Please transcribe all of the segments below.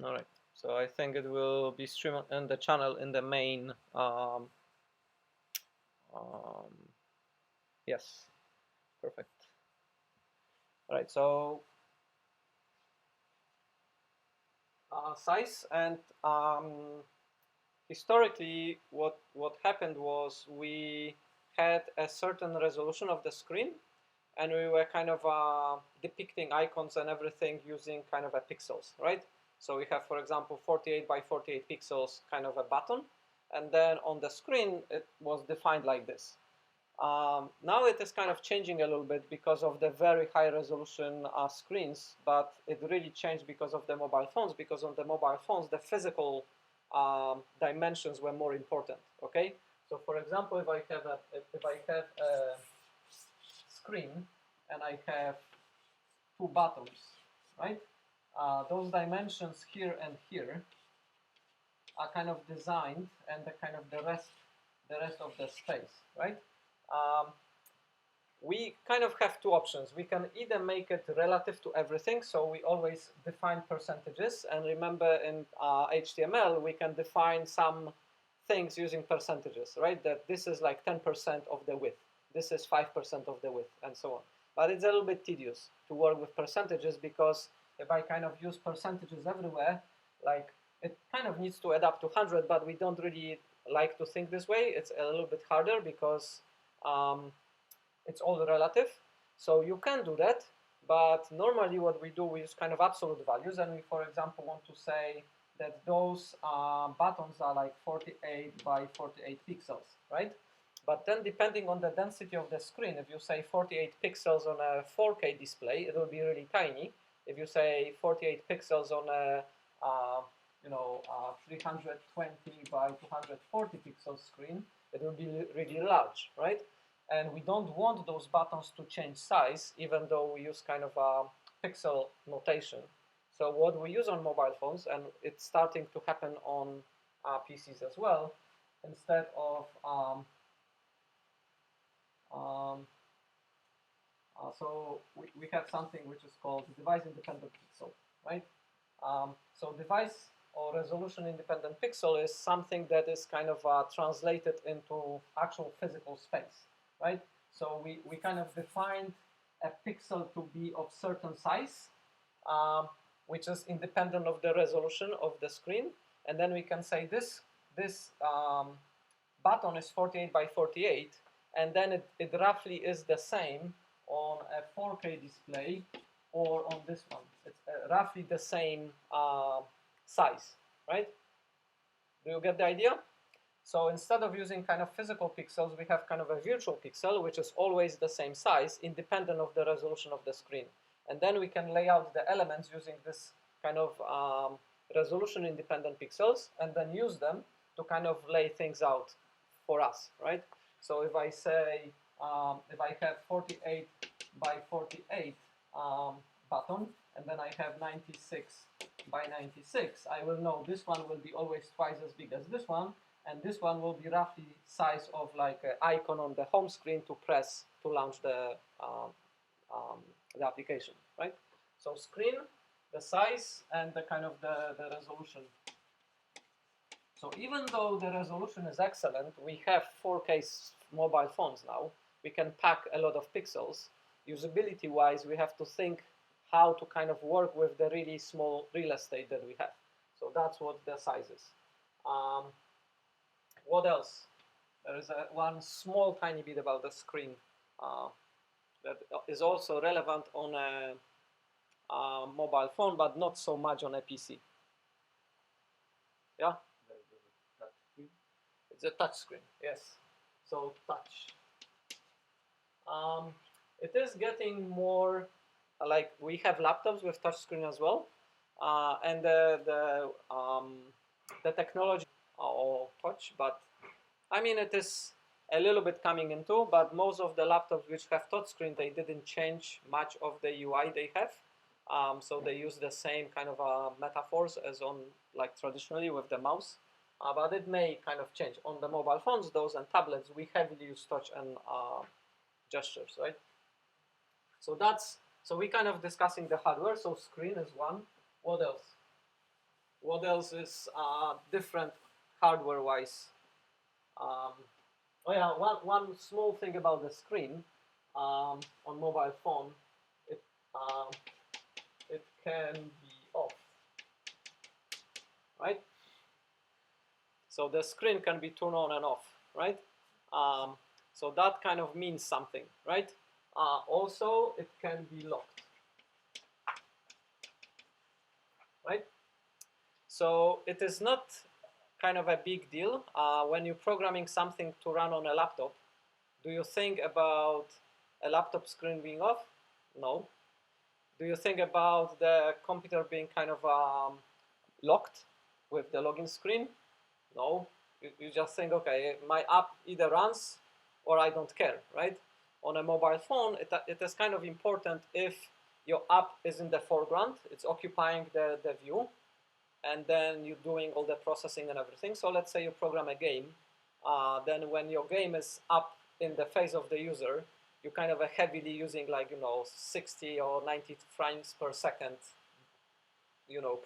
All right. So I think it will be streamed in the channel in the main. Yes. Perfect. All right. So size and historically, what happened was we had a certain resolution of the screen, and we were kind of depicting icons and everything using kind of a pixels, right? So we have, for example, 48 by 48 pixels, kind of a button, and then on the screen it was defined like this. Now it is kind of changing a little bit because of the very high resolution screens, but it really changed because of the mobile phones, because on the mobile phones the physical dimensions were more important, okay? So for example, if I have a screen and I have two buttons, right? Those dimensions here and here are kind of designed, and the kind of the rest of the space, right? Um, we kind of have two options. We can either make it relative to everything, so we always define percentages, and remember in HTML we can define some things using percentages, right? That this is like 10% of the width, this is 5% of the width, and so on. But it's a little bit tedious to work with percentages, because if I kind of use percentages everywhere, like it kind of needs to add up to 100, but we don't really like to think this way. It's a little bit harder because it's all relative. So you can do that, but normally what we do, we use kind of absolute values, and we, for example, want to say that those buttons are like 48 by 48 pixels, right? But then depending on the density of the screen, if you say 48 pixels on a 4K display, it will be really tiny. If you say 48 pixels on a 320 by 240 pixel screen, it will be really large, right? And we don't want those buttons to change size, even though we use kind of a pixel notation. So what we use on mobile phones, and it's starting to happen on PCs as well, instead of so we have something which is called device independent pixel, right? So device or resolution independent pixel is something that is kind of translated into actual physical space, right? So we kind of defined a pixel to be of certain size, which is independent of the resolution of the screen, and then we can say this button is 48 by 48, and then it roughly is the same on a 4K display or on this one. It's roughly the same size, right? Do you get the idea? So instead of using kind of physical pixels, we have kind of a virtual pixel, which is always the same size, independent of the resolution of the screen. And then we can lay out the elements using this kind of resolution independent pixels, and then use them to kind of lay things out for us, right? So if I say, if I have 48 by 48 button, and then I have 96 by 96, I will know this one will be always twice as big as this one, and this one will be roughly size of like an icon on the home screen to press to launch the application, right? So screen, the size, and the kind of the resolution. So even though the resolution is excellent, we have 4K mobile phones now. We can pack a lot of pixels. Usability-wise, we have to think how to kind of work with the really small real estate that we have. So that's what the size is. What else? There is one small tiny bit about the screen that is also relevant on a mobile phone, but not so much on a PC. Yeah? It's a touch screen, yes. So touch. It is getting more like we have laptops with touch screen as well, and the technology or touch, but I mean it is a little bit coming into. But most of the laptops which have touch screen, they didn't change much of the UI they have. So they use the same kind of metaphors as on like traditionally with the mouse. But it may kind of change. On the mobile phones, those and tablets, we heavily use touch and gestures, right? So that's, so we kind of discussing the hardware. So screen is one. What else? What else is different hardware-wise? Oh yeah, one small thing about the screen on mobile phone, it uh, it can be off, right? So the screen can be turned on and off, right? Um, so that kind of means something, right? Also, it can be locked, right? So it is not kind of a big deal when you're programming something to run on a laptop. Do you think about a laptop screen being off? No. Do you think about the computer being kind of locked with the login screen? No. You just think, okay, my app either runs or I don't care, right? On a mobile phone, it is kind of important if your app is in the foreground, it's occupying the view, and then you're doing all the processing and everything. So let's say you program a game, then when your game is up in the face of the user, you kind of heavily using 60 or 90 frames per second,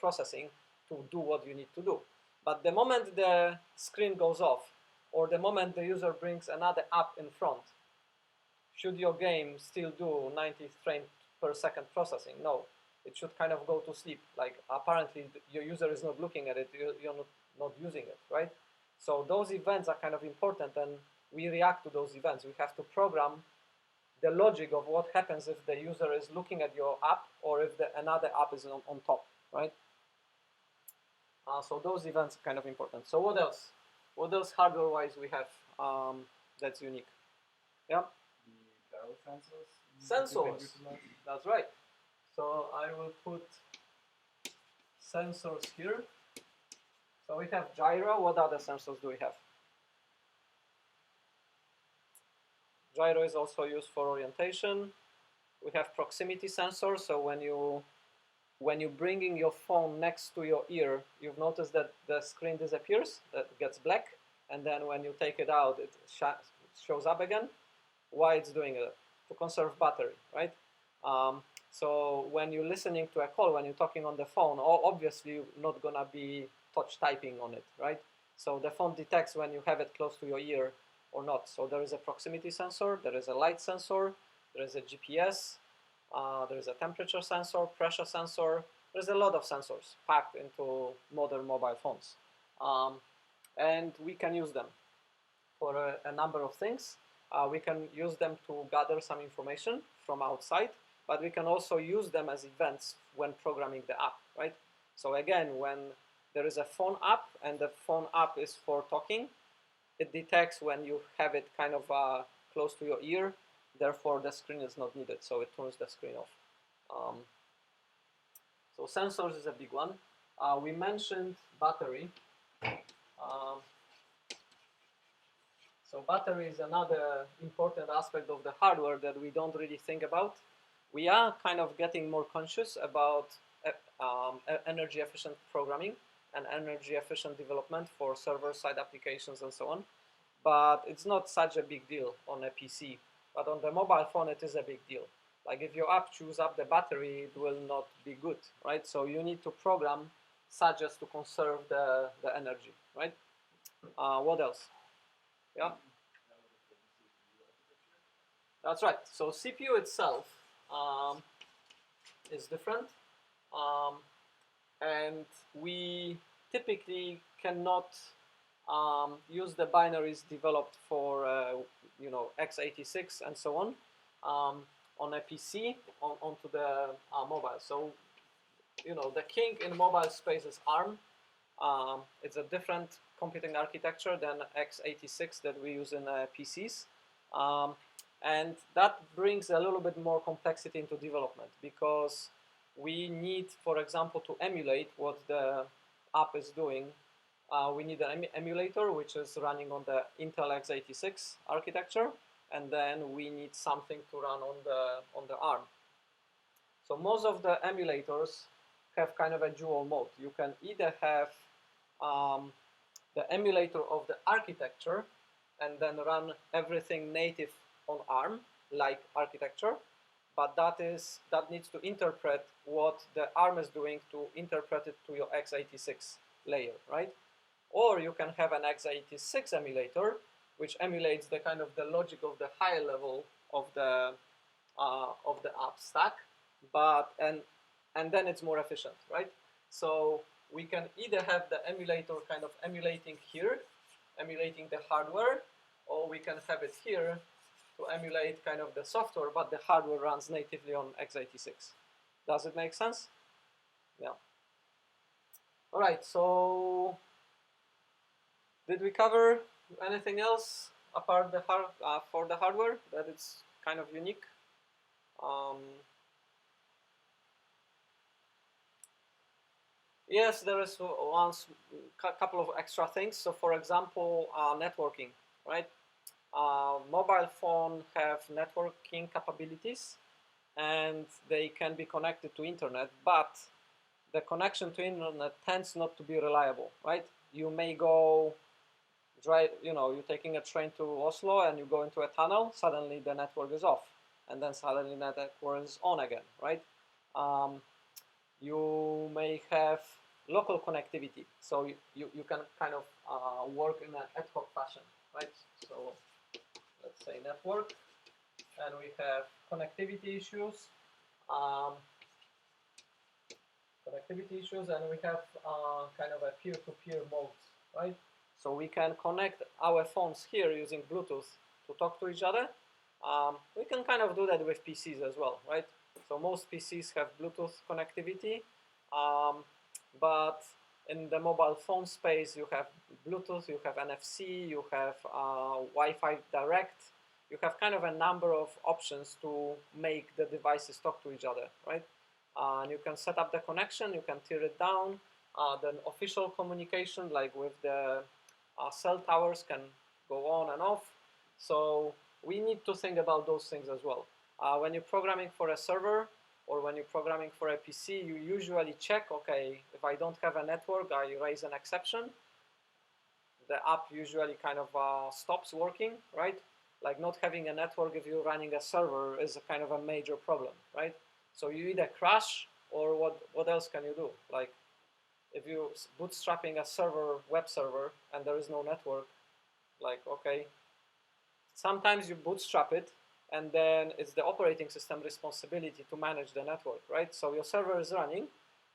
processing to do what you need to do. But the moment the screen goes off, or the moment the user brings another app in front, should your game still do 90 frames per second processing? No, it should kind of go to sleep. Like apparently your user is not looking at it, you're not using it, right? So those events are kind of important, and we react to those events. We have to program the logic of what happens if the user is looking at your app or if another app is on top, right? So those events are kind of important. So what else? What else hardware-wise we have that's unique? Yeah. The gyro sensors. Sensors. That's right. So I will put sensors here. So we have gyro. What other sensors do we have? Gyro is also used for orientation. We have proximity sensor. So when you're bringing your phone next to your ear, you've noticed that the screen disappears, that gets black, and then when you take it out, it shows up again. Why it's doing it? To conserve battery, right? So when you're listening to a call, when you're talking on the phone, obviously you're not gonna be touch typing on it, right? So the phone detects when you have it close to your ear or not. So there is a proximity sensor, there is a light sensor, there is a GPS, there is a temperature sensor, pressure sensor. There's a lot of sensors packed into modern mobile phones. And we can use them for a number of things. We can use them to gather some information from outside, but we can also use them as events when programming the app, right? So again, when there is a phone app and the phone app is for talking, it detects when you have it kind of close to your ear, therefore the screen is not needed, so it turns the screen off. So sensors is a big one. We mentioned battery. So battery is another important aspect of the hardware that we don't really think about. We are kind of getting more conscious about energy efficient programming and energy efficient development for server-side applications and so on. But it's not such a big deal on a PC. But on the mobile phone, it is a big deal. Like if your app chews up the battery, it will not be good, right? So you need to program such as to conserve the energy, right? What else? Yeah. That's right. So CPU itself is different, and we typically cannot use the binaries developed for x86 and so on a PC onto the mobile. So the king in mobile space is ARM. It's a different computing architecture than x86 that we use in PCs. And that brings a little bit more complexity into development because we need, for example, to emulate what the app is doing. We need an emulator which is running on the Intel x86 architecture, and then we need something to run on the ARM. So most of the emulators have kind of a dual mode. You can either have the emulator of the architecture and then run everything native on ARM like architecture, but that needs to interpret what the ARM is doing to interpret it to your x86 layer, right? Or you can have an x86 emulator, which emulates the kind of the logic of the higher level of the app stack, but and then it's more efficient, right? So we can either have the emulator kind of emulating here, emulating the hardware, or we can have it here to emulate kind of the software, but the hardware runs natively on x86. Does it make sense? Yeah. All right, so did we cover anything else apart for the hardware that it's kind of unique? Yes, there is couple of extra things. So, for example, networking, right? Mobile phone have networking capabilities, and they can be connected to internet, but the connection to internet tends not to be reliable, right? You may go drive, you're taking a train to Oslo and you go into a tunnel, suddenly the network is off, and then suddenly the network is on again, right? You may have local connectivity, so you can kind of work in an ad hoc fashion, right? So let's say network, and we have connectivity issues, and we have kind of a peer-to-peer modes, right? So we can connect our phones here using Bluetooth to talk to each other. We can kind of do that with PCs as well, right? So most PCs have Bluetooth connectivity, but in the mobile phone space, you have Bluetooth, you have NFC, you have Wi-Fi Direct. You have kind of a number of options to make the devices talk to each other, right? And you can set up the connection, you can tear it down. Then official communication, like with the cell towers, can go on and off. So we need to think about those things as well. When you're programming for a server or when you're programming for a PC, you usually check, okay, if I don't have a network, I raise an exception. The app usually kind of stops working, right? Like not having a network if you're running a server is a kind of a major problem, right? So you either crash or what else can you do? Like if you're bootstrapping a server, web server, and there is no network, like, okay, sometimes you bootstrap it, and then it's the operating system responsibility to manage the network, right? So your server is running,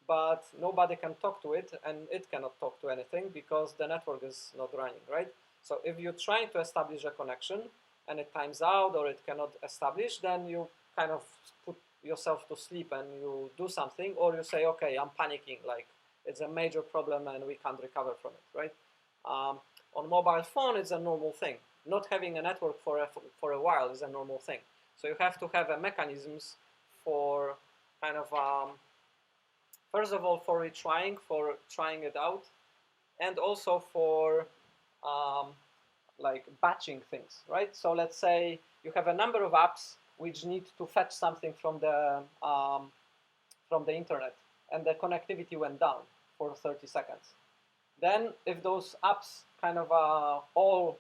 but nobody can talk to it, and it cannot talk to anything because the network is not running, right? So if you're trying to establish a connection, and it times out or it cannot establish, then you kind of put yourself to sleep and you do something, or you say, okay, I'm panicking, like it's a major problem and we can't recover from it, right? On mobile phone, it's a normal thing. Not having a network for a while is a normal thing. So you have to have a mechanisms for kind of, first of all, for retrying, for trying it out, and also for like batching things, right? So let's say you have a number of apps which need to fetch something from the internet, and the connectivity went down for 30 seconds. Then if those apps kind of all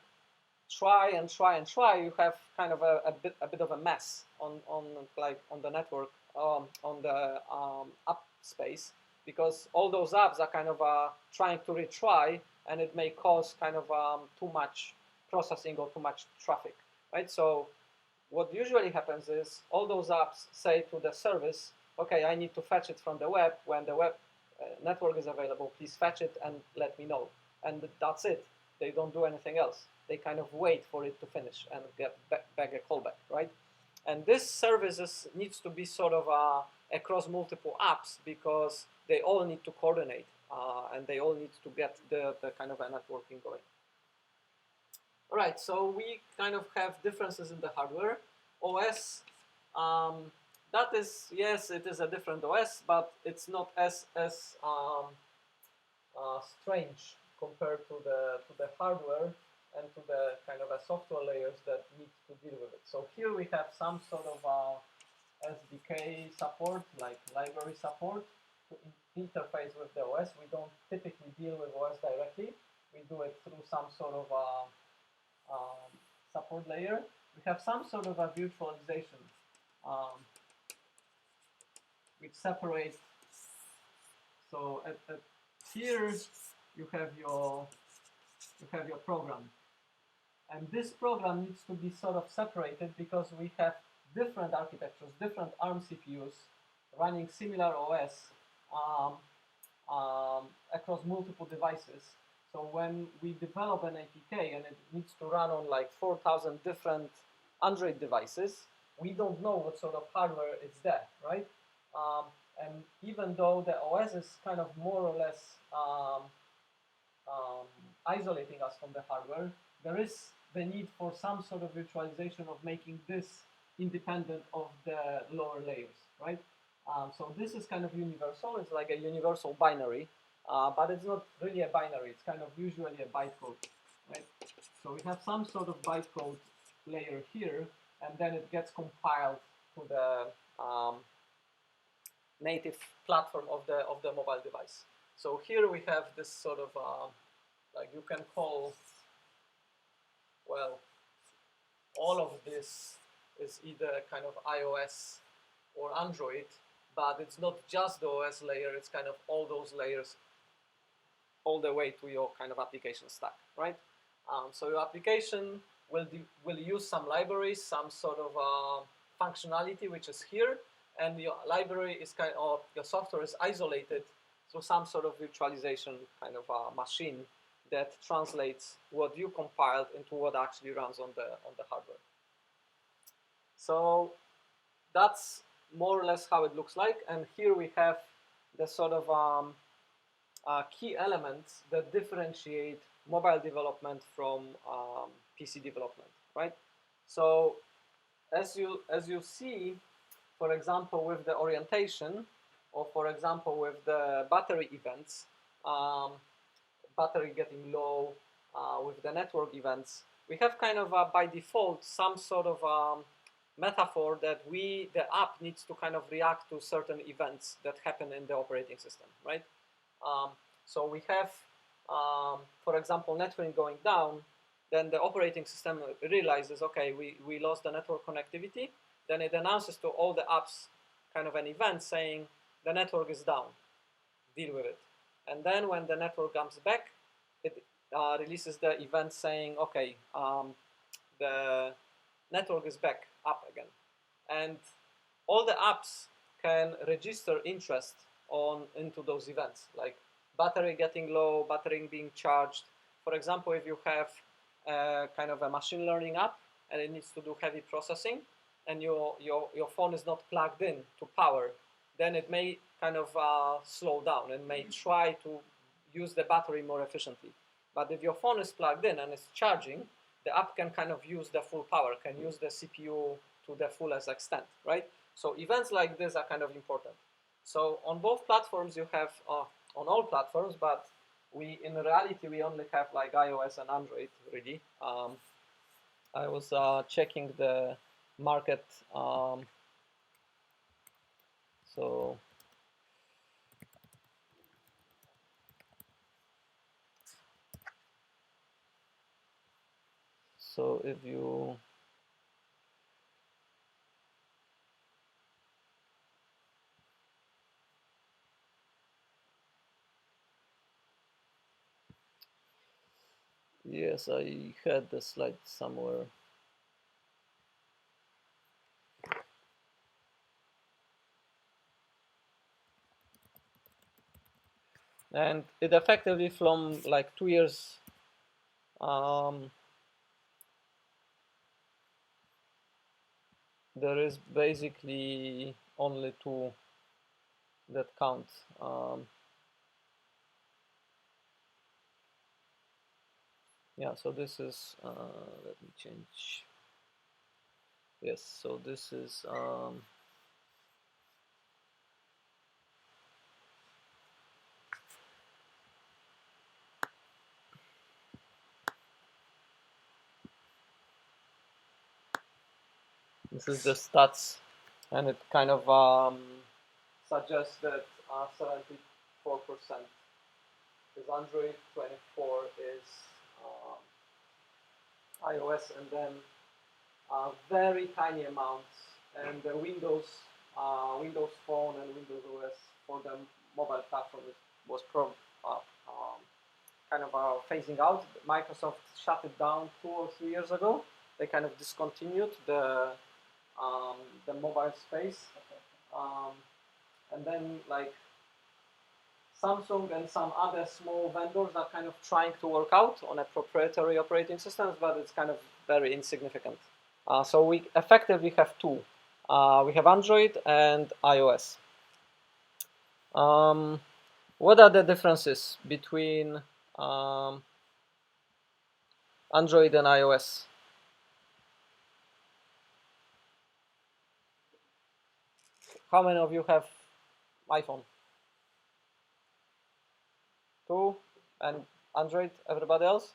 try, you have kind of a bit of a mess on the network, on the app space, because all those apps are kind of trying to retry, and it may cause kind of too much processing or too much traffic, right? So what usually happens is all those apps say to the service, okay, I need to fetch it from the web. When the web network is available, please fetch it and let me know. And that's it. They don't do anything else. They kind of wait for it to finish and get back a callback, right? And this services needs to be sort of across multiple apps because they all need to coordinate and they all need to get the kind of a networking going. All right, so we kind of have differences in the hardware. OS, that is, yes, it is a different OS, but it's not as strange compared to the hardware and to the kind of a software layers that need to deal with it. So here we have some sort of SDK support, like library support, to interface with the OS. We don't typically deal with OS directly. We do it through some sort of support layer. We have some sort of a virtualization which separates. So at here you have your program, and this program needs to be sort of separated because we have different architectures, different ARM CPUs running similar OS across multiple devices. So when we develop an APK and it needs to run on like 4,000 different Android devices, we don't know what sort of hardware is there, right? And even though the OS is kind of more or less isolating us from the hardware, there is the need for some sort of virtualization of making this independent of the lower layers, right? So this is kind of universal. It's like a universal binary, but it's not really a binary. It's kind of usually a bytecode, right? So we have some sort of bytecode layer here, and then it gets compiled to the native platform of the mobile device. So here we have this sort of like you can call, well, all of this is either kind of iOS or Android, but it's not just the OS layer, it's kind of all those layers all the way to your kind of application stack, right? So your application will use some libraries, some sort of functionality which is here, and your library is kind of, your software is isolated through some sort of virtualization kind of machine that translates what you compiled into what actually runs on the hardware. So that's more or less how it looks like, and here we have the sort of key elements that differentiate mobile development from PC development, right? So as you see, for example, with the orientation, or for example with the battery events, battery getting low, with the network events, we have kind of by default some sort of metaphor that the app needs to kind of react to certain events that happen in the operating system, right? So we have, for example, network going down, then the operating system realizes, okay, we lost the network connectivity, then it announces to all the apps kind of an event saying the network is down, deal with it. And then when the network comes back, it releases the event saying, okay, the network is back up again. And all the apps can register interest into those events, like battery getting low, battery being charged. For example, if you have kind of a machine learning app and it needs to do heavy processing, and your phone is not plugged in to power, then it may kind of slow down and may try to use the battery more efficiently. But if your phone is plugged in and it's charging, the app can kind of use the full power, can use the CPU to the fullest extent, right? So events like this are kind of important. So on both platforms you have, on all platforms, but in reality we only have like iOS and Android, really. I was checking the market, so if you yes, I had the slide somewhere. And it effectively from like 2 years, there is basically only two that count. Yeah, so this is, let me change. Yes, so this is, this is the stats, and it kind of suggests that 74% is Android, 24 is iOS, and then very tiny amounts, and the Windows Windows Phone and Windows OS for the mobile platform was kind of phasing out. Microsoft shut it down 2 or 3 years ago. They kind of discontinued the mobile space, and then like Samsung and some other small vendors are kind of trying to work out on a proprietary operating systems, but it's kind of very insignificant. So we effectively have two. We have Android and iOS. What are the differences between Android and iOS? How many of you have iPhone? 2, and Android, everybody else?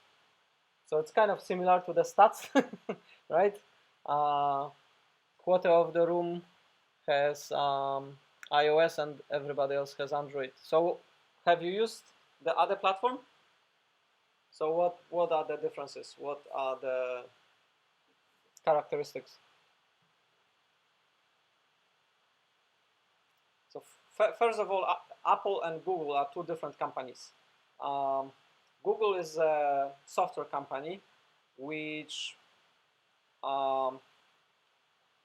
So it's kind of similar to the stats, right? Quarter of the room has iOS and everybody else has Android. So have you used the other platform? So what are the differences? What are the characteristics? So first of all, Apple and Google are two different companies. Google is a software company which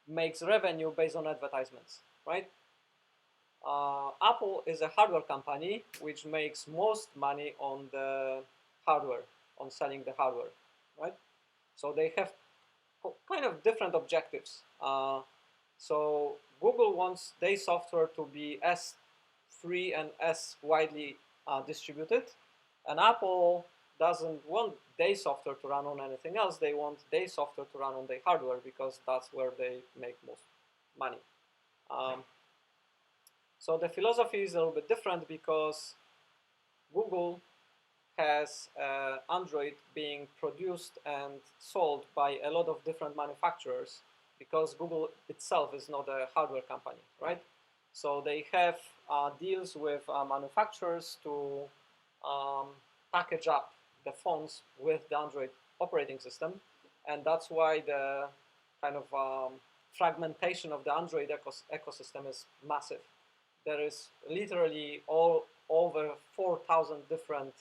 makes revenue based on advertisements, right? Apple is a hardware company which makes most money on the hardware, on selling the hardware, right? So they have kind of different objectives. So Google wants their software to be as free and as widely distributed, and Apple doesn't want their software to run on anything else. They want their software to run on their hardware because that's where they make most money. So the philosophy is a little bit different because Google has Android being produced and sold by a lot of different manufacturers because Google itself is not a hardware company, right? So they have deals with manufacturers to package up the phones with the Android operating system, and that's why the kind of fragmentation of the Android ecosystem is massive. There is literally over 4,000 different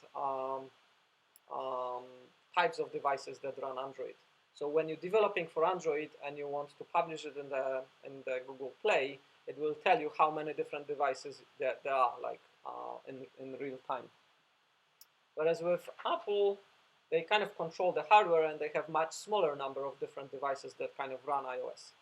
types of devices that run Android. So when you're developing for Android and you want to publish it in the Google Play, it will tell you how many different devices there are, like in real time. Whereas with Apple, they kind of control the hardware and they have much smaller number of different devices that kind of run iOS.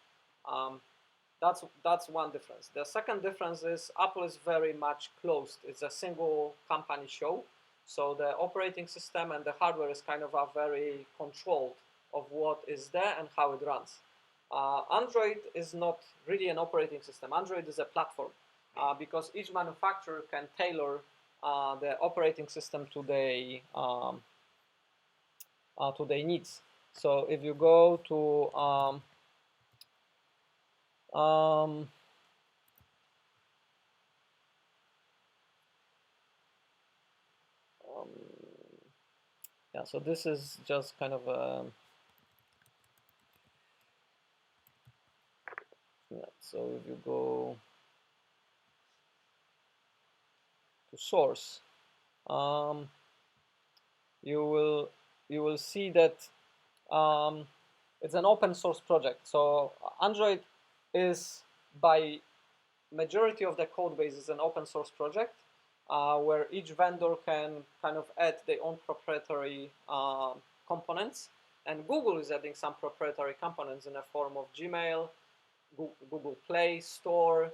That's one difference. The second difference is Apple is very much closed. It's a single company show. So the operating system and the hardware is kind of a very controlled of what is there and how it runs. Android is not really an operating system. Android is a platform because each manufacturer can tailor the operating system to their needs. So if you go to yeah, so this is just kind of a so if you go to source, you will see that it's an open source project. So Android is by majority of the code base is an open source project where each vendor can kind of add their own proprietary components, and Google is adding some proprietary components in the form of Gmail, Google Play Store,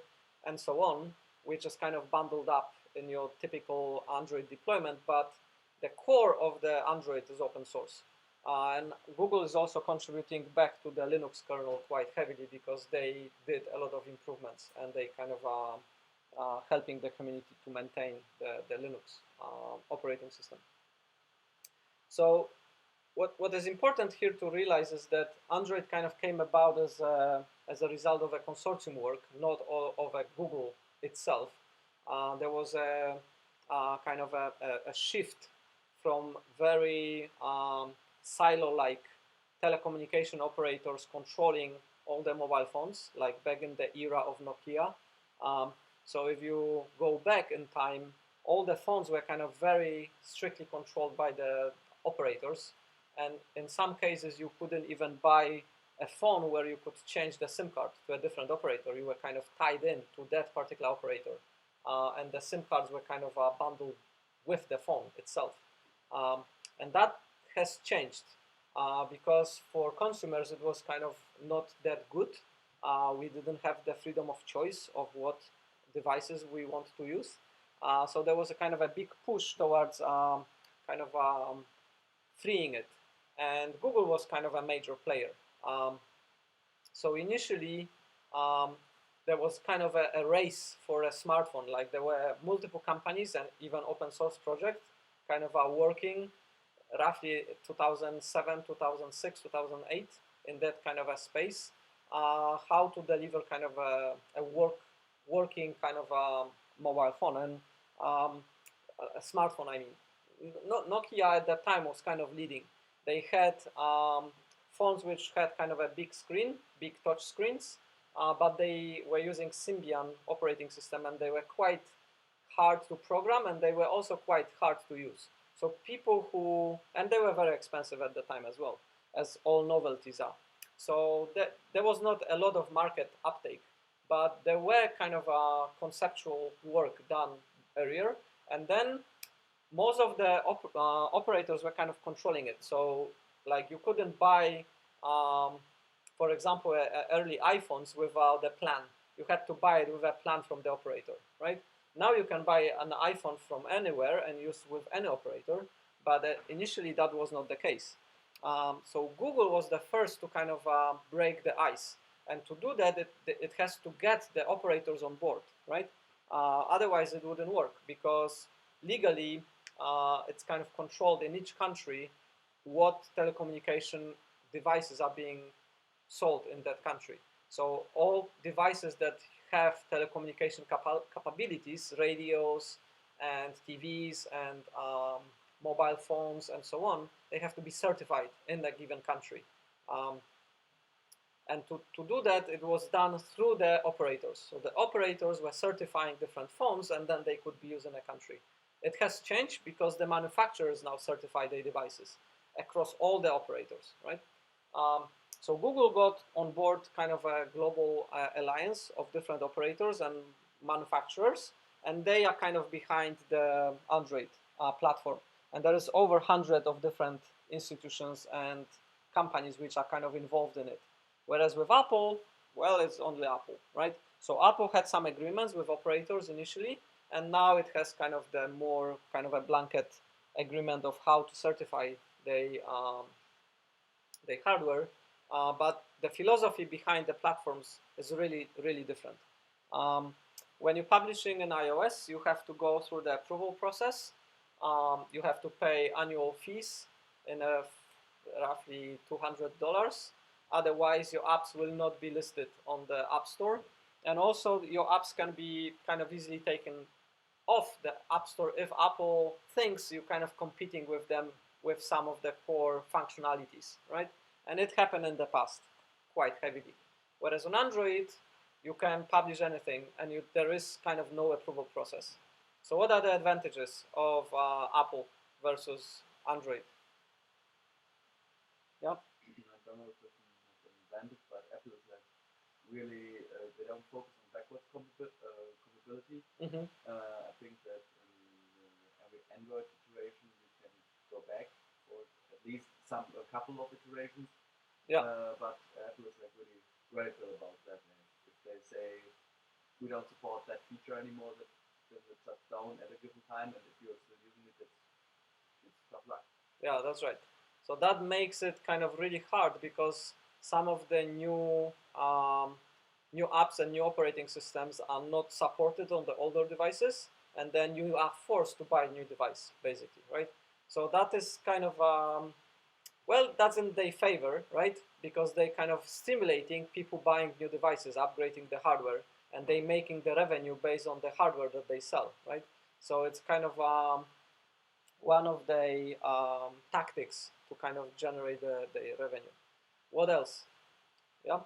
and so on, which is kind of bundled up in your typical Android deployment, but the core of the Android is open source. And Google is also contributing back to the Linux kernel quite heavily because they did a lot of improvements and they kind of helping the community to maintain the Linux operating system. So what is important here to realize is that Android kind of came about as a result of a consortium work, not of a Google itself. There was a kind of a shift from very silo-like telecommunication operators controlling all the mobile phones, like back in the era of Nokia. So if you go back in time, all the phones were kind of very strictly controlled by the operators, and in some cases you couldn't even buy a phone where you could change the SIM card to a different operator. You were kind of tied in to that particular operator, and the SIM cards were kind of bundled with the phone itself. And that has changed because for consumers it was kind of not that good. We didn't have the freedom of choice of what devices we want to use. So there was a kind of a big push towards kind of freeing it. And Google was kind of a major player. So initially, there was kind of a race for a smartphone. Like there were multiple companies and even open source projects kind of working roughly 2007, 2006, 2008 in that kind of a space. How to deliver kind of a working kind of mobile phone and a smartphone. I mean, Nokia at that time was kind of leading. They had phones which had kind of a big screen, big touch screens, but they were using Symbian operating system, and they were quite hard to program, and they were also quite hard to use. So people who, and they were very expensive at the time as well, as all novelties are. So there was not a lot of market uptake, but there were kind of conceptual work done earlier, and then most of the operators were kind of controlling it. So like you couldn't buy, for example, early iPhones without a plan. You had to buy it with a plan from the operator, right? Now you can buy an iPhone from anywhere and use with any operator, but initially that was not the case. So Google was the first to kind of break the ice. And to do that, it has to get the operators on board, right? Otherwise, it wouldn't work because legally, it's kind of controlled in each country what telecommunication devices are being sold in that country. So all devices that have telecommunication capabilities, radios and TVs and mobile phones and so on, they have to be certified in a given country. And to do that, it was done through the operators. So the operators were certifying different phones, and then they could be used in a country. It has changed because the manufacturers now certify their devices across all the operators, right? So Google got on board kind of a global alliance of different operators and manufacturers, and they are kind of behind the Android platform. And there is over 100 of different institutions and companies which are kind of involved in it. Whereas with Apple, well, it's only Apple, right? So Apple had some agreements with operators initially, and now it has kind of the more kind of a blanket agreement of how to certify the hardware. But the philosophy behind the platforms is really, really different. When you're publishing in iOS, you have to go through the approval process. You have to pay annual fees in roughly $200. Otherwise, your apps will not be listed on the App Store. And also, your apps can be kind of easily taken off the App Store if Apple thinks you're kind of competing with them with some of the core functionalities, right? And it happened in the past quite heavily. Whereas on Android, you can publish anything, and there is kind of no approval process. So what are the advantages of Apple versus Android? Yeah. I don't know if it's an advantage, but Apple is like really they don't focus on backwards compatibility. Mm-hmm. I think that in every Android iteration you can go back for at least a couple of iterations. Yeah. But Apple is like really radical about that. And if they say we don't support that feature anymore, that it shuts down at a given time, and if you're still using it, it's tough luck. Yeah, that's right. So that makes it kind of really hard because some of the new apps and new operating systems are not supported on the older devices, and then you are forced to buy a new device, basically, right? So that is kind of well, that's in their favor, right? Because they kind of stimulating people buying new devices, upgrading the hardware, and they making the revenue based on the hardware that they sell, right? So it's kind of one of the tactics to kind of generate the revenue. What else? Yeah.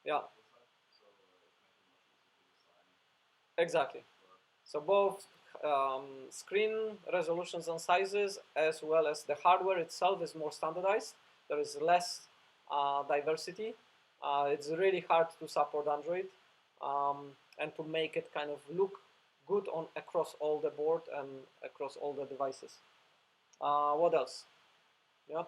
Yeah. So it makes it much easier to design. Exactly. So both screen resolutions and sizes, as well as the hardware itself, is more standardized. There is less diversity. It's really hard to support Android and to make it kind of look good on across all the board and across all the devices. What else? Yeah.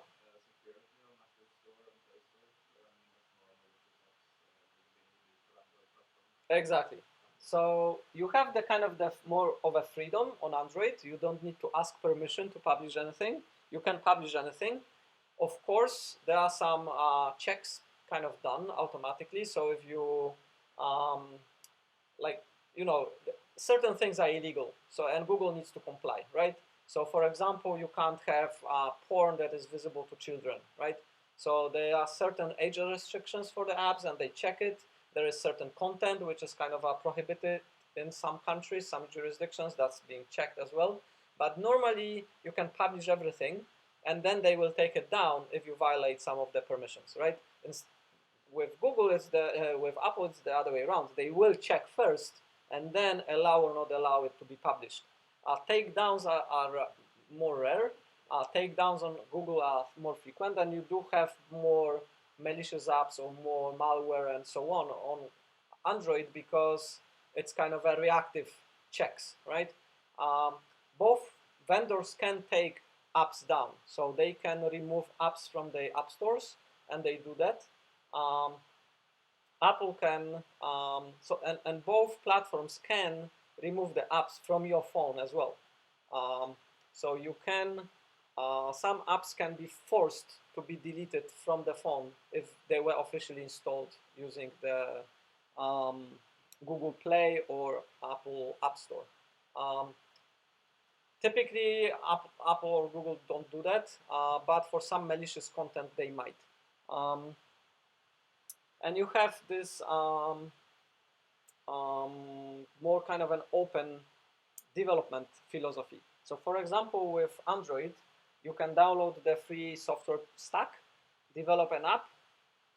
Security on Apple Store and Play Store running as normal with the Android platform. Exactly. So you have the kind of the more of a freedom on Android. You don't need to ask permission to publish anything. You can publish anything. Of course, there are some checks kind of done automatically. So if you like, certain things are illegal. So and Google needs to comply, right? So for example, you can't have porn that is visible to children, right? So there are certain age restrictions for the apps, and they check it. There is certain content which is kind of prohibited in some countries, some jurisdictions. That's being checked as well. But normally, you can publish everything, and then they will take it down if you violate some of the permissions, right? With Google, with Apple, it's the other way around. They will check first, and then allow or not allow it to be published. Takedowns are more rare. Takedowns on Google are more frequent, and you do have more malicious apps or more malware and so on Android, because it's kind of a reactive checks, right? Um, Both vendors can take apps down, so they can remove apps from the app stores, and they do that. Um, Apple can, and both platforms can remove the apps from your phone as well. Um, so you can, some apps can be forced to be deleted from the phone if they were officially installed using the um, Google Play or Apple App Store. Um, Typically, Apple or Google don't do that, but for some malicious content, they might. Um, and you have this more kind of an open development philosophy. So for example, with Android, you can download the free software stack, develop an app,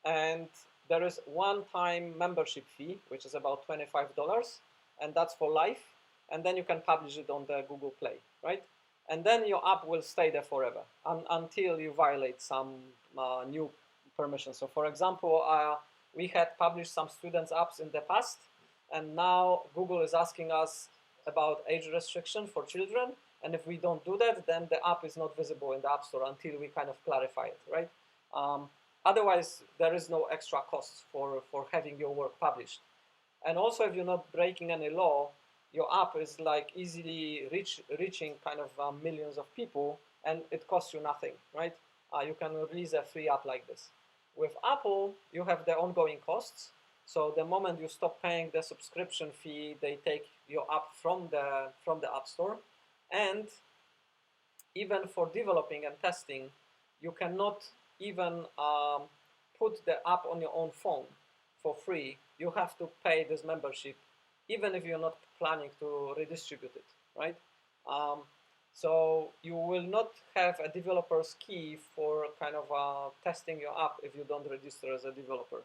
and there is one-time membership fee, which is about $25, and that's for life. And then you can publish it on the Google Play, right? And then your app will stay there forever until you violate some new permissions. So for example, we had published some students' apps in the past, and now Google is asking us about age restriction for children. And if we don't do that, then the app is not visible in the App Store until we kind of clarify it, right? Otherwise, there is no extra costs for having your work published. And also, if you're not breaking any law, your app is like easily reaching kind of millions of people, and it costs you nothing, right? You can release a free app like this. With Apple, you have the ongoing costs. So the moment you stop paying the subscription fee, they take your app from the App Store. And even for developing and testing, you cannot even put the app on your own phone for free. You have to pay this membership, even if you're not planning to redistribute it, right? So you will not have a developer's key for kind of testing your app if you don't register as a developer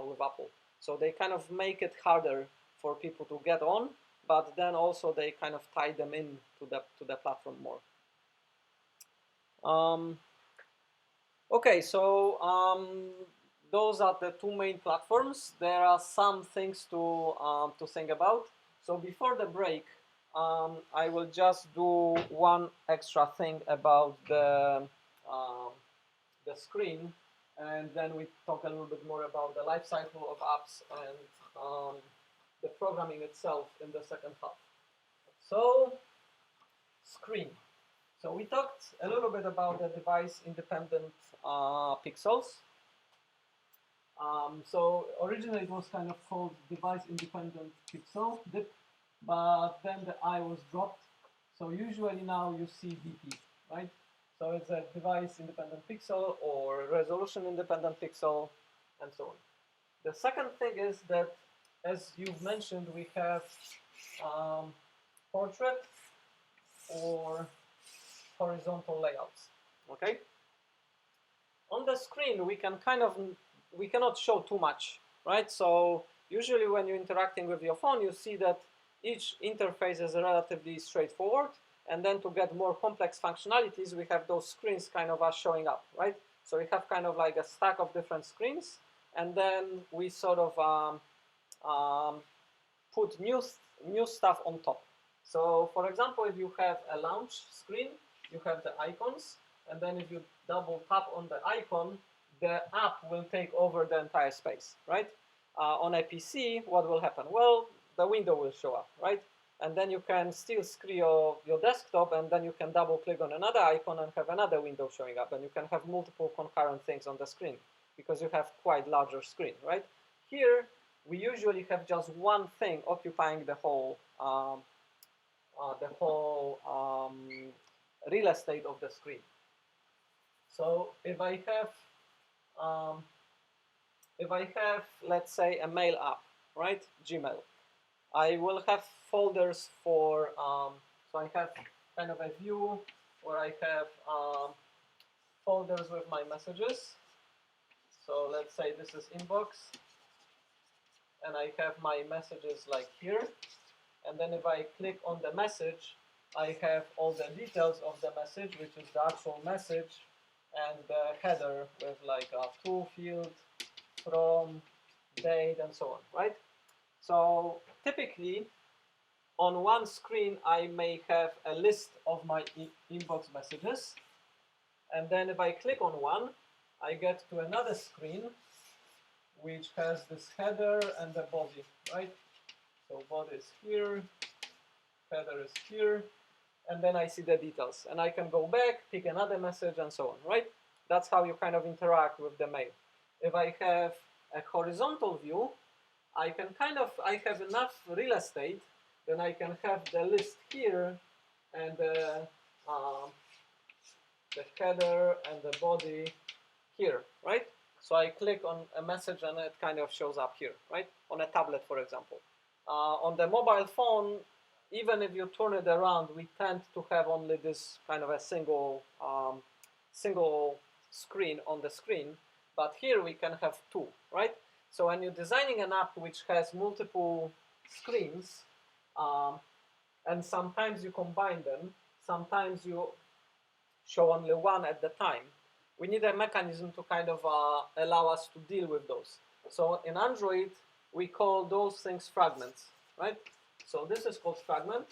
with Apple. So they kind of make it harder for people to get on, but then also they kind of tie them in to the platform more. Okay, so those are the two main platforms. There are some things to think about. So before the break, I will just do one extra thing about the screen, and then we talk a little bit more about the life cycle of apps and the programming itself in the second half. So, screen. So we talked a little bit about the device-independent pixels. So originally it was kind of called device-independent pixel, DIP, but then the I was dropped. So usually now you see DP, right? So it's a device-independent pixel or resolution-independent pixel, and so on. The second thing is that, as you've mentioned, we have portrait or horizontal layouts. Okay. On the screen, we cannot show too much right? So usually when you're interacting with your phone, you see that each interface is relatively straightforward, and then to get more complex functionalities, we have those screens kind of showing up, right? So we have kind of like a stack of different screens, and then we sort of put new stuff on top. So for example, if you have a launch screen, you have the icons, and then if you double tap on the icon, the app will take over the entire space, right? On a PC, what will happen? Well, the window will show up, right? And then you can still screen your desktop, and then you can double click on another icon and have another window showing up, and you can have multiple concurrent things on the screen because you have quite larger screen, right? Here, we usually have just one thing occupying the whole real estate of the screen. So if I have, let's say, a mail app, right, Gmail, I will have folders for, so I have kind of a view where I have folders with my messages. So let's say this is inbox, and I have my messages like here. And then if I click on the message, I have all the details of the message, which is the actual message, and the header with like a to field, from, date, and so on, right? So typically, on one screen, I may have a list of my inbox messages. And then if I click on one, I get to another screen, which has this header and the body, right? So body is here, header is here, and then I see the details. And I can go back, pick another message, and so on, right? That's how you kind of interact with the mail. If I have a horizontal view, I have enough real estate, then I can have the list here, and the header and the body here, right? So I click on a message and it kind of shows up here, right? On a tablet, for example. On the mobile phone, even if you turn it around, we tend to have only this kind of a single screen on the screen, but here we can have two, right? So when you're designing an app which has multiple screens, and sometimes you combine them, sometimes you show only one at the time, we need a mechanism to kind of allow us to deal with those. So in Android, we call those things fragments, right? So this is called fragment.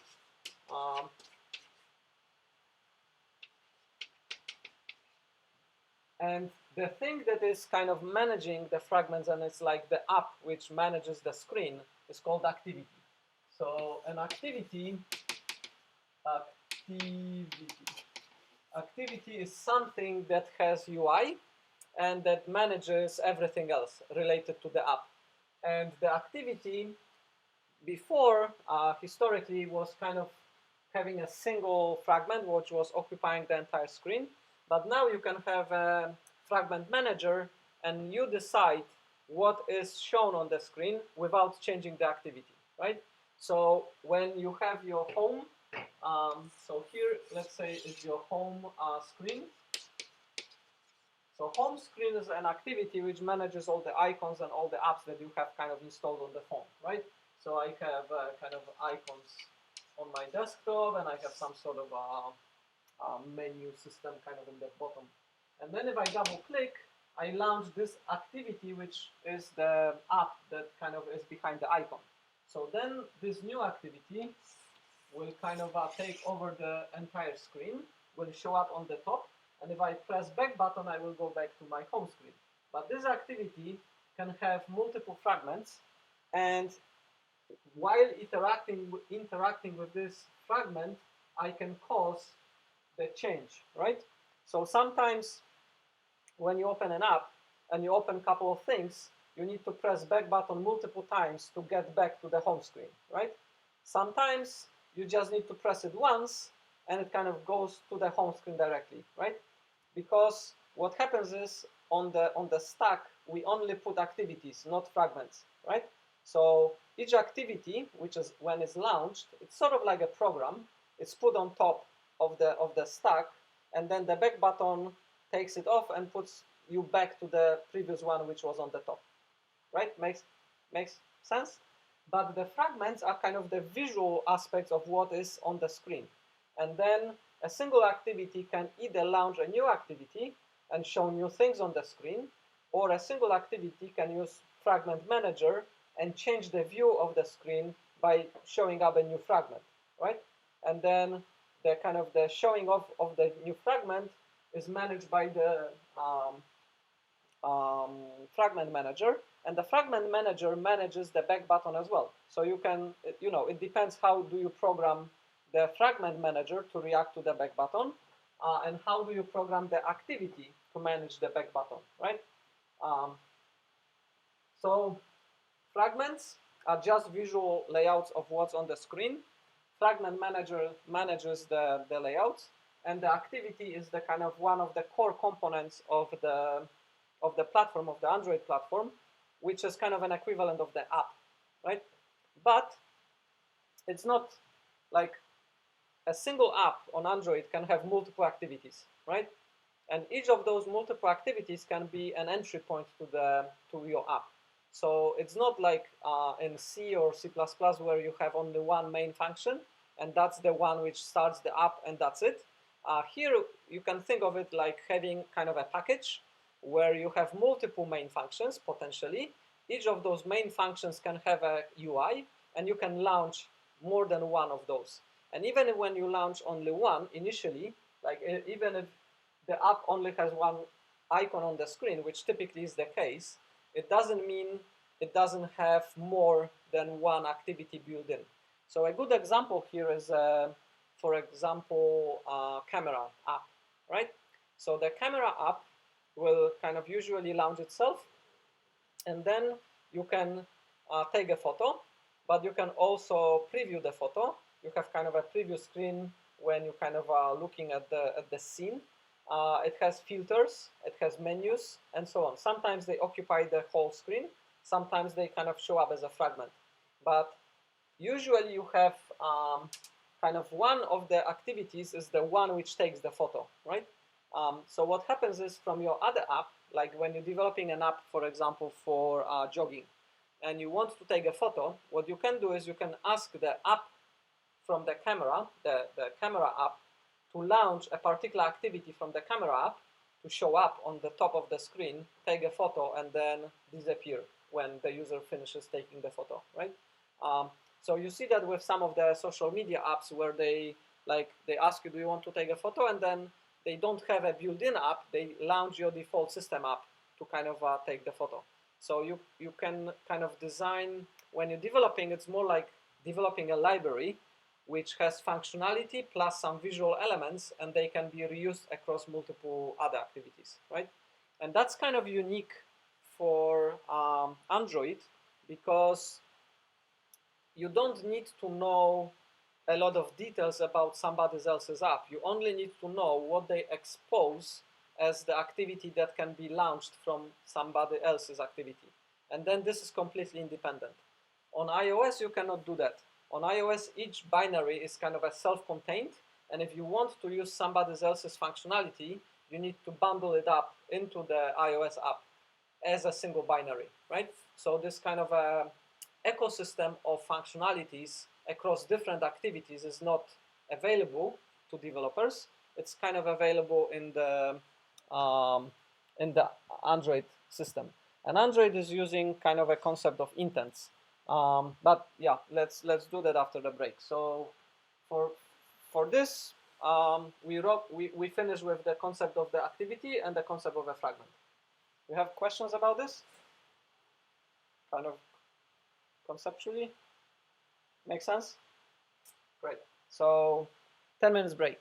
And the thing that is kind of managing the fragments, and it's like the app which manages the screen, is called activity. So an activity is something that has UI and that manages everything else related to the app. And the activity before, historically, was kind of having a single fragment which was occupying the entire screen. But now you can have a fragment manager, and you decide what is shown on the screen without changing the activity, right? So when you have your home, so here, let's say, is your home screen. So home screen is an activity which manages all the icons and all the apps that you have kind of installed on the phone, right? So I have kind of icons on my desktop, and I have some sort of menu system kind of in the bottom. And then if I double click, I launch this activity, which is the app that kind of is behind the icon. So then this new activity will kind of take over the entire screen, will show up on the top, and if I press back button, I will go back to my home screen. But this activity can have multiple fragments, and while interacting with this fragment, I can cause the change, right? So sometimes when you open an app and you open a couple of things, you need to press back button multiple times to get back to the home screen, right? Sometimes you just need to press it once and it kind of goes to the home screen directly, right? Because what happens is on the stack, we only put activities, not fragments, right? So each activity, which is when it's launched, it's sort of like a program. It's put on top of the stack, and then the back button takes it off and puts you back to the previous one, which was on the top. right? Makes sense? But the fragments are kind of the visual aspects of what is on the screen. And then a single activity can either launch a new activity and show new things on the screen, or a single activity can use Fragment Manager and change the view of the screen by showing up a new fragment, right? And then the kind of the showing off of the new fragment is managed by the fragment manager, and the fragment manager manages the back button as well. So you can, it depends how do you program the fragment manager to react to the back button, and how do you program the activity to manage the back button, right? So fragments are just visual layouts of what's on the screen. Fragment manager manages the layouts, and the activity is the kind of one of the core components of the platform, of the Android platform, which is kind of an equivalent of the app, right? But it's not like a single app on Android can have multiple activities, right? And each of those multiple activities can be an entry point to your app. So it's not like in C or C++ where you have only one main function, and that's the one which starts the app, and that's it. Here you can think of it like having kind of a package where you have multiple main functions, potentially. Each of those main functions can have a UI, and you can launch more than one of those. And even when you launch only one initially, like even if the app only has one icon on the screen, which typically is the case, it doesn't mean it doesn't have more than one activity built in. So a good example here is, for example, camera app, right? So the camera app will kind of usually launch itself, and then you can take a photo, but you can also preview the photo. You have kind of a preview screen when you kind of are looking at the scene. It has filters, it has menus, and so on. Sometimes they occupy the whole screen. Sometimes they kind of show up as a fragment. But usually you have kind of one of the activities is the one which takes the photo, right? So what happens is from your other app, like when you're developing an app, for example, for jogging, and you want to take a photo, what you can do is you can ask the app from the camera, the camera app, to launch a particular activity from the camera app to show up on the top of the screen, take a photo, and then disappear when the user finishes taking the photo, right? So you see that with some of the social media apps where they ask you, do you want to take a photo? And then they don't have a built-in app, they launch your default system app to kind of take the photo. So you can kind of design, when you're developing, it's more like developing a library which has functionality plus some visual elements, and they can be reused across multiple other activities, right? And that's kind of unique for Android, because you don't need to know a lot of details about somebody else's app. You only need to know what they expose as the activity that can be launched from somebody else's activity. And then this is completely independent. On iOS, you cannot do that. On iOS, each binary is kind of a self-contained, and if you want to use somebody else's functionality, you need to bundle it up into the iOS app as a single binary, right? So this kind of a ecosystem of functionalities across different activities is not available to developers. It's kind of available in the Android system. And Android is using kind of a concept of intents. But yeah, let's do that after the break. So for this, we finish with the concept of the activity and the concept of a fragment. You have questions about this? Kind of conceptually? Make sense? Great. So 10 minutes break.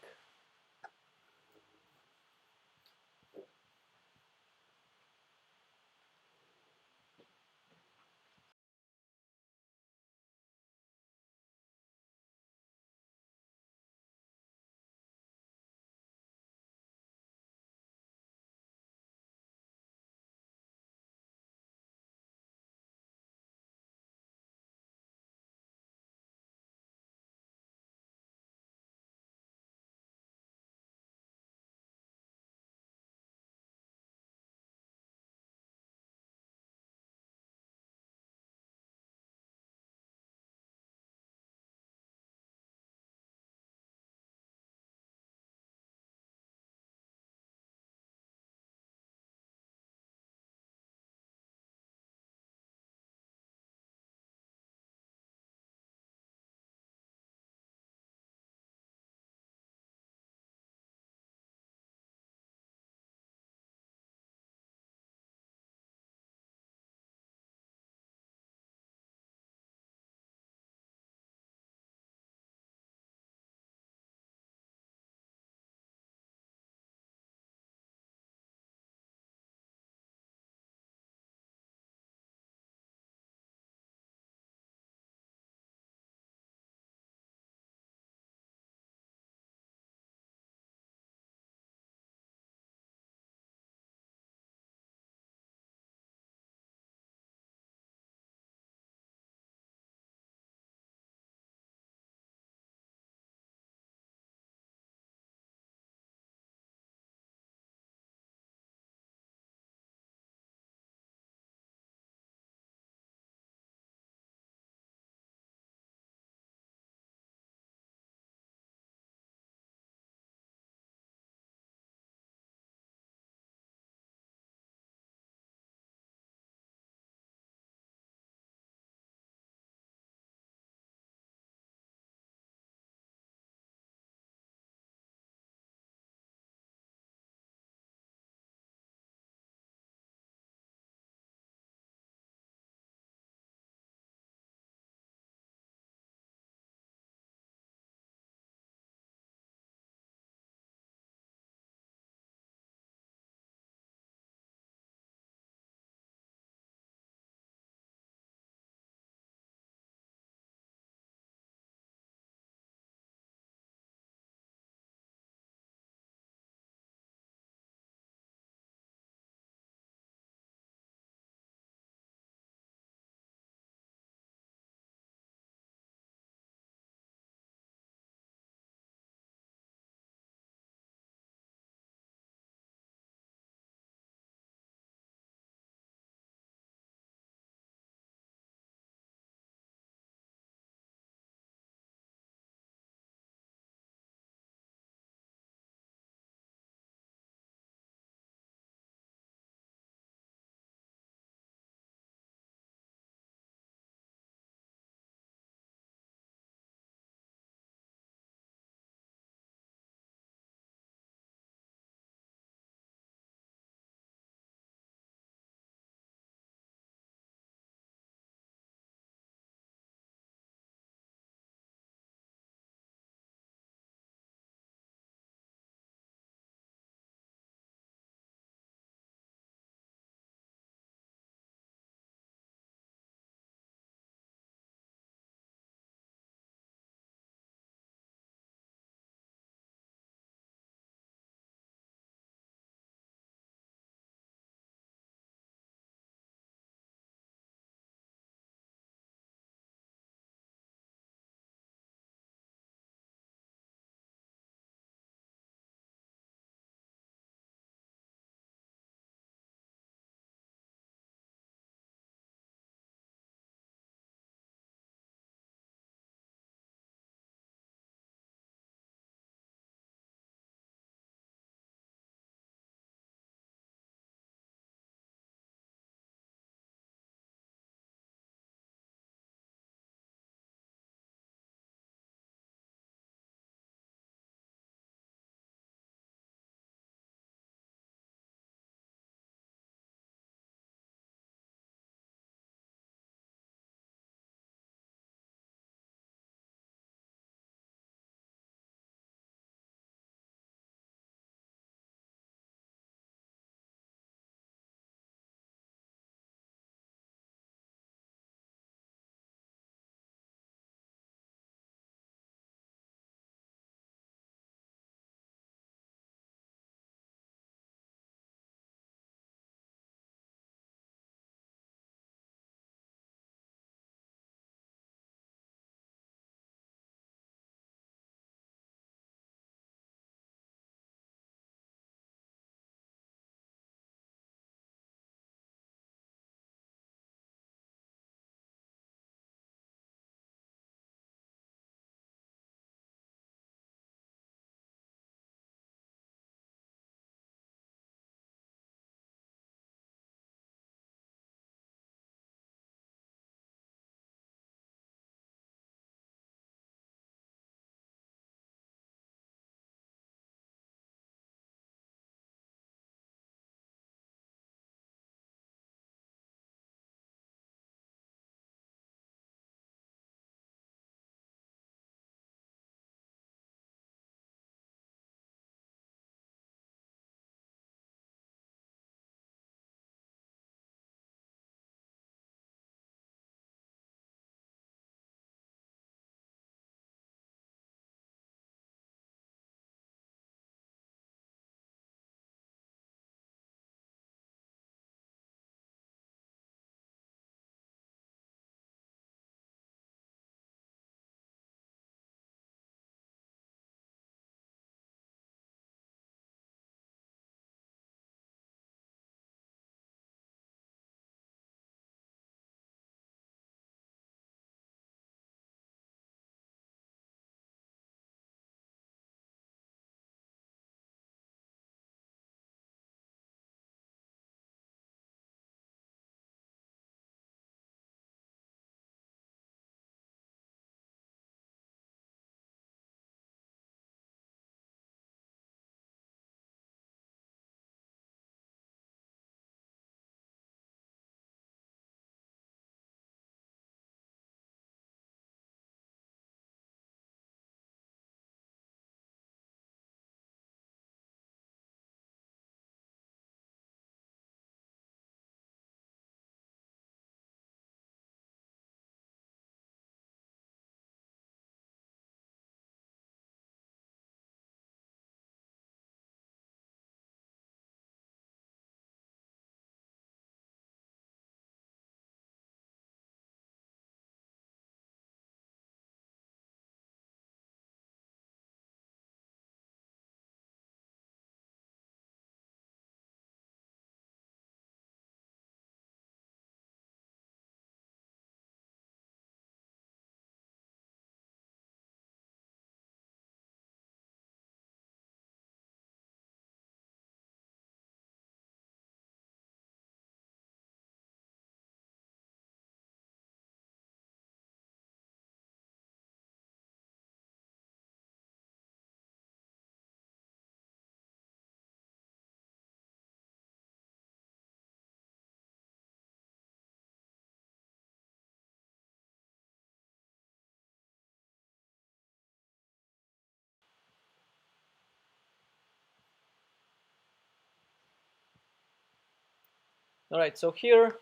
All right, so here,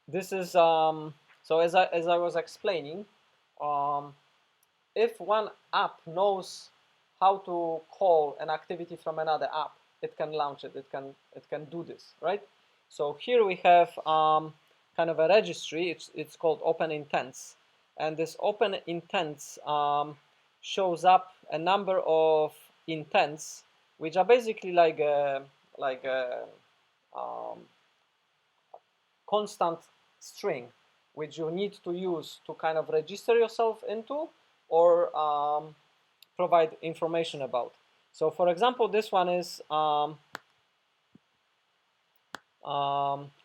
this is, so as I was explaining, if one app knows how to call an activity from another app, it can launch it. It can do this, right? So here we have kind of a registry. It's called open intents, and this open intents shows up a number of intents, which are basically like a um, constant string, which you need to use to kind of register yourself into or provide information about. So for example, this one is an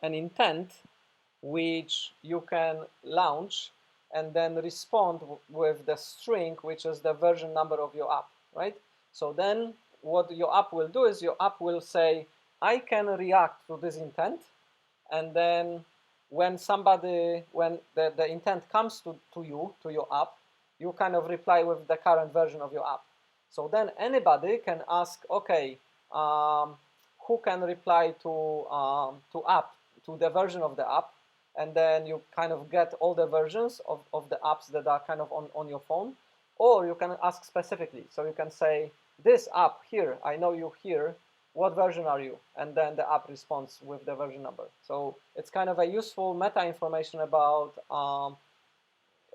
intent which you can launch and then respond with the string, which is the version number of your app, right? So then what your app will do is your app will say, I can react to this intent, and then when the intent comes to your app, you kind of reply with the current version of your app. So then anybody can ask, okay, who can reply to the version of the app, and then you kind of get all the versions of the apps that are kind of on your phone. Or you can ask specifically, so you can say, this app here, I know you here, what version are you? And then the app responds with the version number. So it's kind of a useful meta information about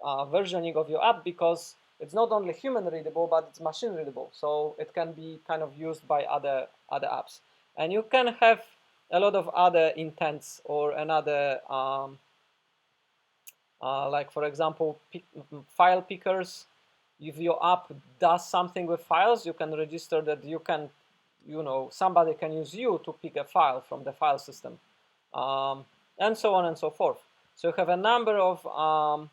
versioning of your app, because it's not only human readable, but it's machine readable. So it can be kind of used by other apps. And you can have a lot of other intents or another, like for example, file pickers. If your app does something with files, you can register that somebody can use you to pick a file from the file system, and so on and so forth. So you have a number of, a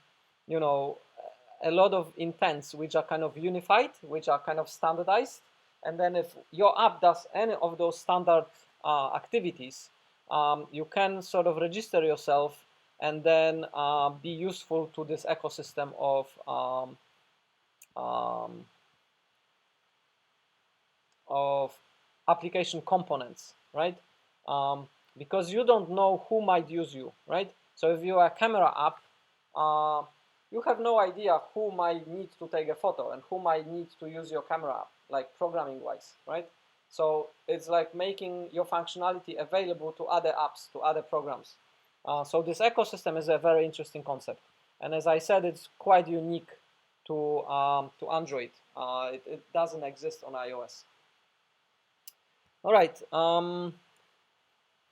lot of intents which are kind of unified, which are kind of standardized. And then if your app does any of those standard activities, you can sort of register yourself and then be useful to this ecosystem of application components, right? Because you don't know who might use you, right? So if you're a camera app, you have no idea who might need to take a photo and who might need to use your camera app, like programming wise, right? So it's like making your functionality available to other apps, to other programs. So this ecosystem is a very interesting concept. And as I said, it's quite unique to Android. It doesn't exist on iOS. All right.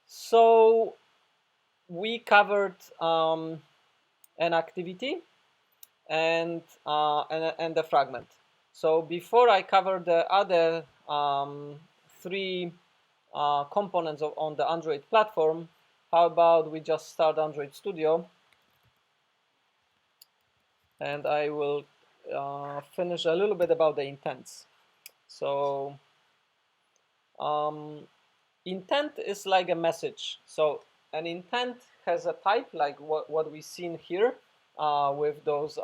So we covered an activity and the fragment. So before I cover the other three components on the Android platform, how about we just start Android Studio, and I will finish a little bit about the intents. So intent is like a message. So an intent has a type like what we've seen here with those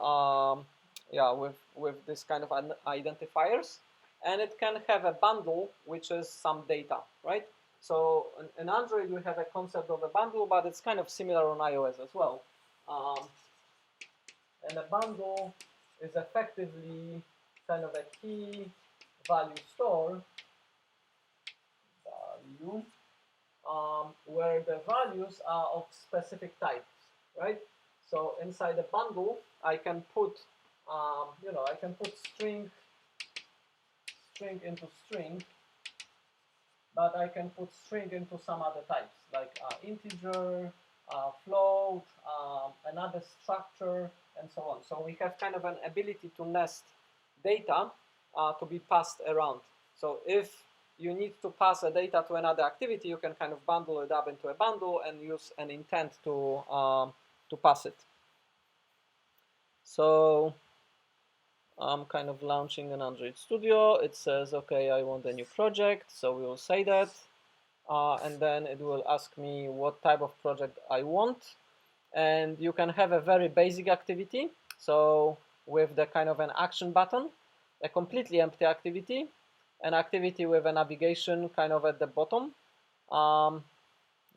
with this kind of identifiers, and it can have a bundle, which is some data, right? So in Android we have a concept of a bundle, but it's kind of similar on iOS as well. And a bundle is effectively kind of a key value store where the values are of specific types, right? So inside the bundle, I can put, I can put string into string, but I can put string into some other types, like integer, float, another structure, and so on. So we have kind of an ability to nest data to be passed around. So if you need to pass a data to another activity, you can kind of bundle it up into a bundle and use an intent to pass it. So I'm kind of launching an Android Studio. It says, okay, I want a new project. So we will say that. And then it will ask me what type of project I want. And you can have a very basic activity. So with the kind of an action button, a completely empty activity, an activity with a navigation kind of at the bottom,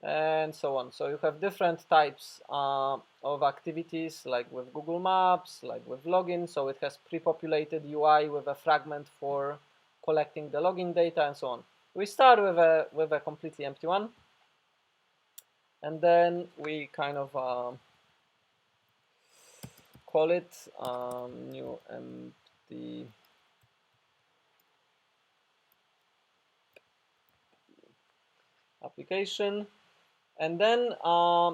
and so on. So you have different types of activities, like with Google Maps, like with login. So it has pre-populated UI with a fragment for collecting the login data and so on. We start with a completely empty one, and then we kind of call it new empty application, and then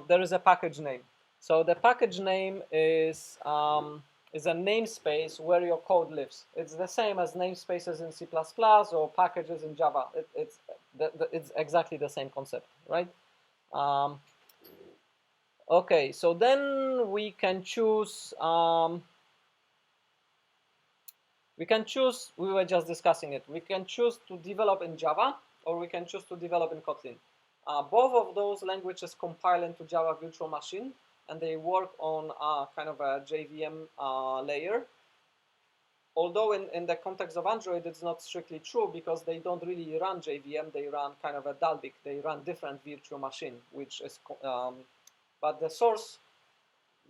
there is a package name. So the package name is a namespace where your code lives. It's the same as namespaces in C++ or packages in Java. It's exactly the same concept, right? Okay, so then we can choose. We were just discussing it. We can choose to develop in Java, or we can choose to develop in Kotlin. Both of those languages compile into Java Virtual Machine, and they work on kind of a JVM layer. Although in the context of Android, it's not strictly true because they don't really run JVM, they run kind of a Dalvik, they run different virtual machine, which is, but the source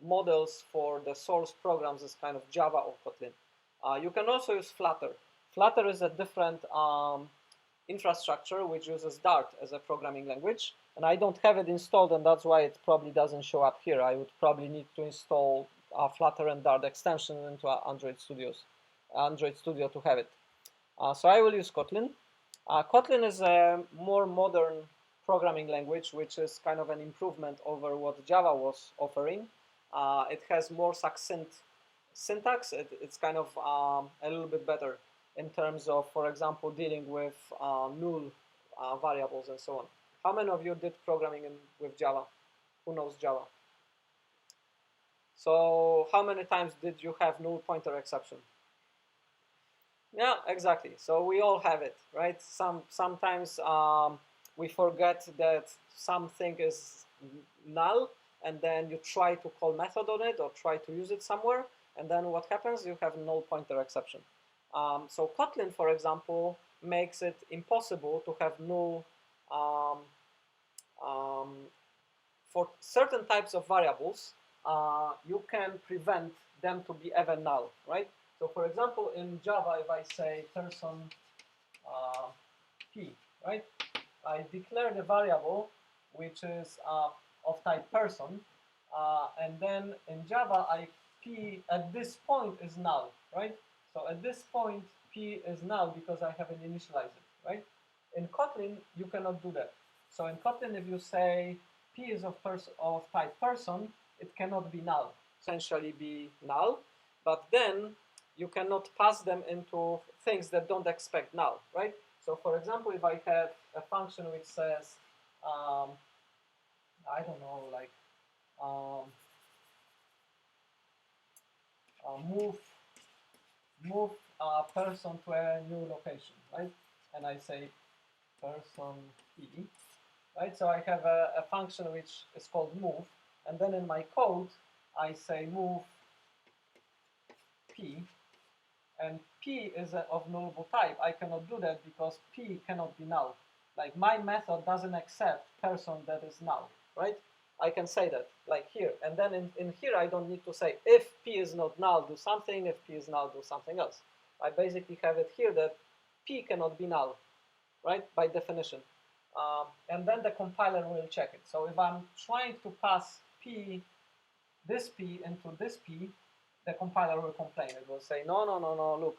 models for the source programs is kind of Java or Kotlin. You can also use Flutter. Flutter is a different infrastructure which uses Dart as a programming language, and I don't have it installed, and that's why it probably doesn't show up here. I would probably need to install Flutter and Dart extension into Android Studio to have it. So I will use Kotlin. Kotlin is a more modern programming language, which is kind of an improvement over what Java was offering. It has more succinct syntax. It's kind of a little bit better in terms of, for example, dealing with null variables and so on. How many of you did programming with Java? Who knows Java? So how many times did you have null pointer exception? Yeah, exactly. So we all have it, right? Sometimes we forget that something is null, and then you try to call method on it or try to use it somewhere, and then what happens? You have null pointer exception. So Kotlin, for example, makes it impossible to have null for certain types of variables. You can prevent them to be ever null, right? So for example, in Java, if I say person p, right? I declare the variable which is of type person, and then in Java, p at this point is null, right? So at this point, p is null because I haven't initialized it, right? In Kotlin, you cannot do that. So in Kotlin, if you say p is of type person, it cannot be null. Essentially be null, but then you cannot pass them into things that don't expect null, right? So for example, if I have a function which says, I don't know, like move a person to a new location, right? And I say person p, right? So I have a function which is called move, and then in my code I say move p, and p is of nullable type. I cannot do that because p cannot be null. Like my method doesn't accept person that is null, right? I can say that, like here. And then in here, I don't need to say, if p is not null, do something. If p is null, do something else. I basically have it here that p cannot be null, right, by definition. And then the compiler will check it. So if I'm trying to pass this p into this p, the compiler will complain. It will say, no, look,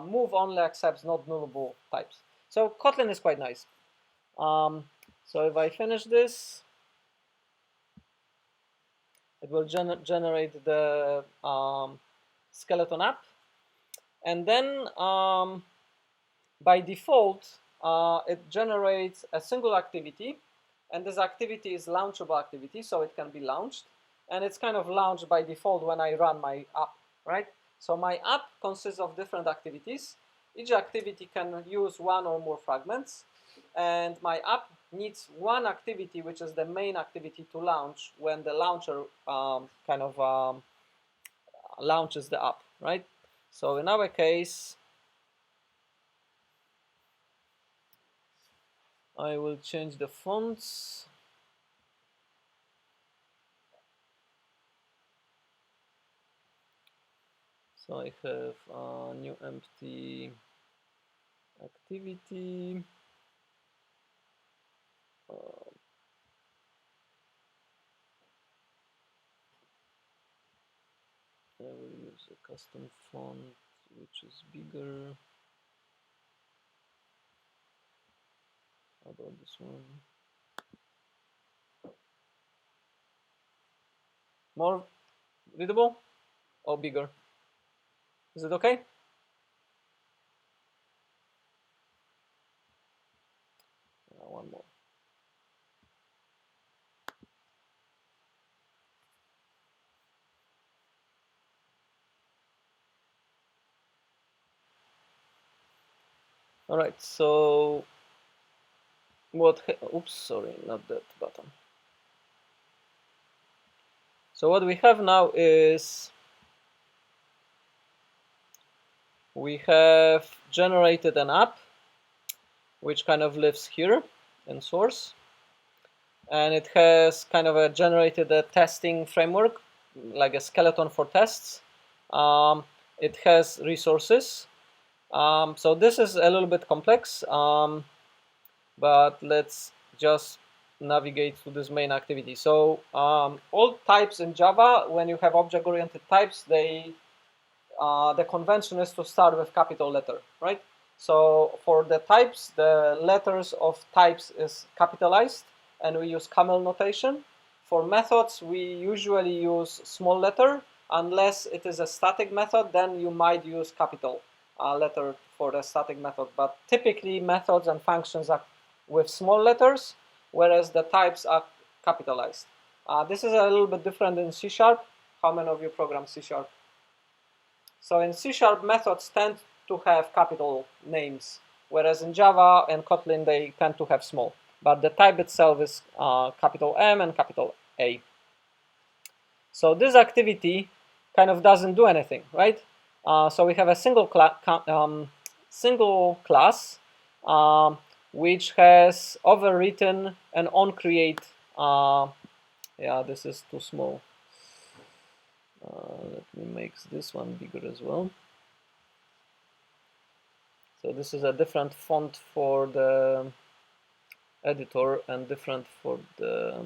move only accepts not nullable types. So Kotlin is quite nice. So if I finish this, it will generate the skeleton app. And then by default, it generates a single activity. And this activity is launchable activity, so it can be launched. And it's kind of launched by default when I run my app, right? So my app consists of different activities. Each activity can use one or more fragments. And my app needs one activity, which is the main activity to launch when the launcher launches the app, right? So in our case, I will change the fonts. So I have a new empty activity. I will use a custom font which is bigger. How about this one? More readable or bigger? Is it okay? One more. All right, so oops, sorry, not that button. So what we have now is we have generated an app which kind of lives here in source, and it has kind of generated a testing framework, like a skeleton for tests. It has resources. So this is a little bit complex, but let's just navigate to this main activity. So all types in Java, when you have object-oriented types, the convention is to start with capital letter, right? So for the types, the letters of types is capitalized, and we use camel notation. For methods, we usually use small letter. Unless it is a static method, then you might use capital letter for the static method. But typically, methods and functions are with small letters, whereas the types are capitalized. This is a little bit different in C#. How many of you program C#? So in C#, methods tend to have capital names, whereas in Java and Kotlin, they tend to have small. But the type itself is capital M and capital A. So this activity kind of doesn't do anything, right? So we have a single class which has overwritten an onCreate. Yeah, this is too small. Let me make this one bigger as well. So this is a different font for the editor and different for the,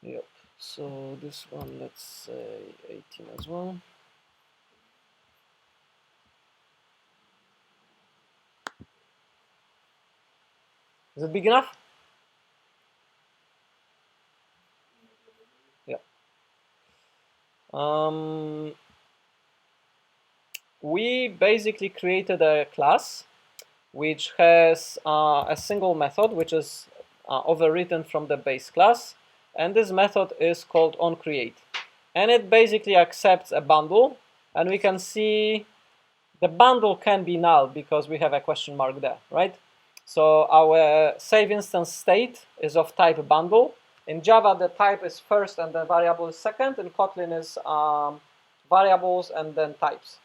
yep. So this one, let's say 18 as well. Is it big enough? Yeah. We basically created a class which has a single method which is overwritten from the base class, and this method is called onCreate, and it basically accepts a bundle, and we can see the bundle can be null because we have a question mark there, right? So our save instance state is of type bundle. In Java, the type is first and the variable is second. In Kotlin is variables and then types.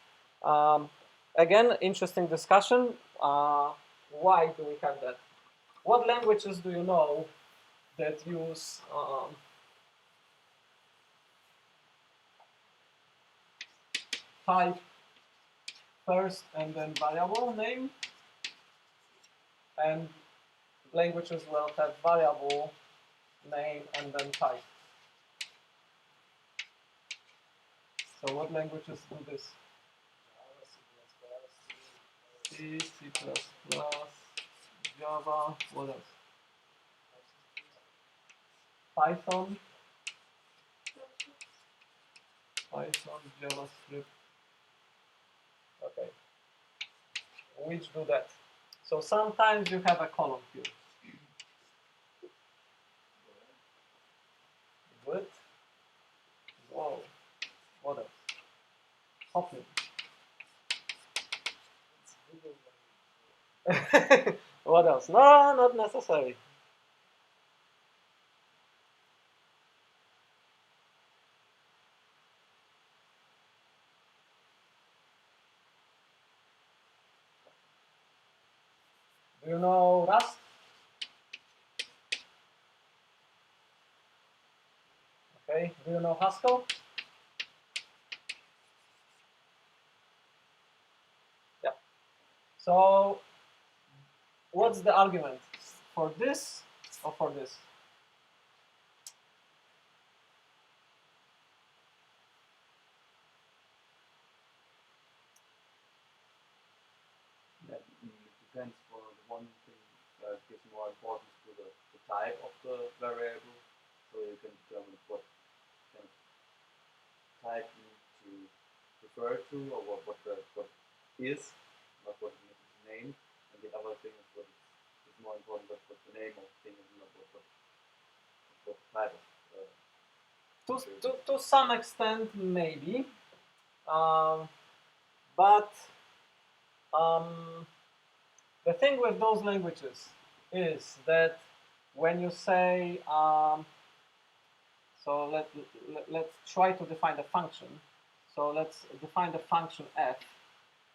Again, interesting discussion. Why do we have that? What languages do you know that use type first and then variable name, and languages will have variable name and then type? So what languages do this? C, C++, Java, what else? Python, JavaScript. Okay, which do that? So sometimes you have a column here. Good. Whoa. What else? Kotlin. What else? No, not necessary. Do you know Rust? Okay. Do you know Haskell? So what's the argument? For this or for this? That depends. For the one thing, gives more importance to the type of the variable, so you can determine what kind of type you need to refer to, or what is, not what it is named. And the other thing is what is more important, what the name of the thing is, not what type of. To some extent, maybe, but the thing with those languages is that when you say, so let's try to define the function. So let's define the function f,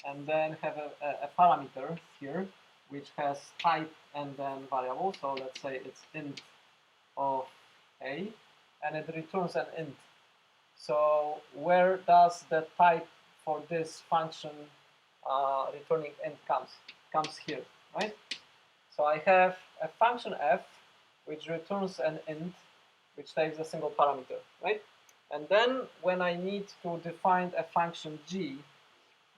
and then have a parameter here, which has type and then variable. So let's say it's int of a, and it returns an int. So where does the type for this function returning int comes here, right? So I have a function f which returns an int which takes a single parameter, right? And then when I need to define a function g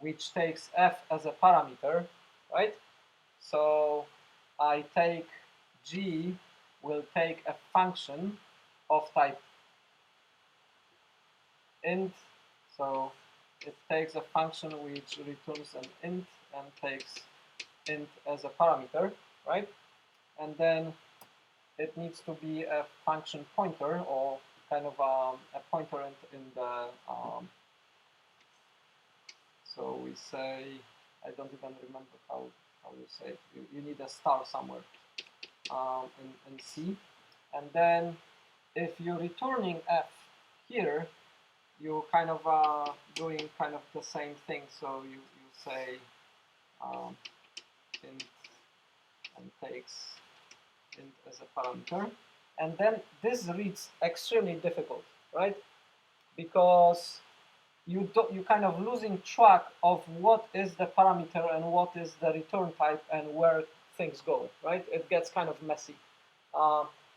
which takes f as a parameter, right? So I take g will take a function of type int, so it takes a function which returns an int and takes int as a parameter, right? And then it needs to be a function pointer, or kind of a pointer in the, so we say, I don't even remember how you say it. You need a star somewhere in C. And then if you're returning f here, you kind of doing kind of the same thing. So you say int and takes int as a parameter, and then this reads extremely difficult, right? Because you kind of losing track of what is the parameter and what is the return type and where things go, right? It gets kind of messy.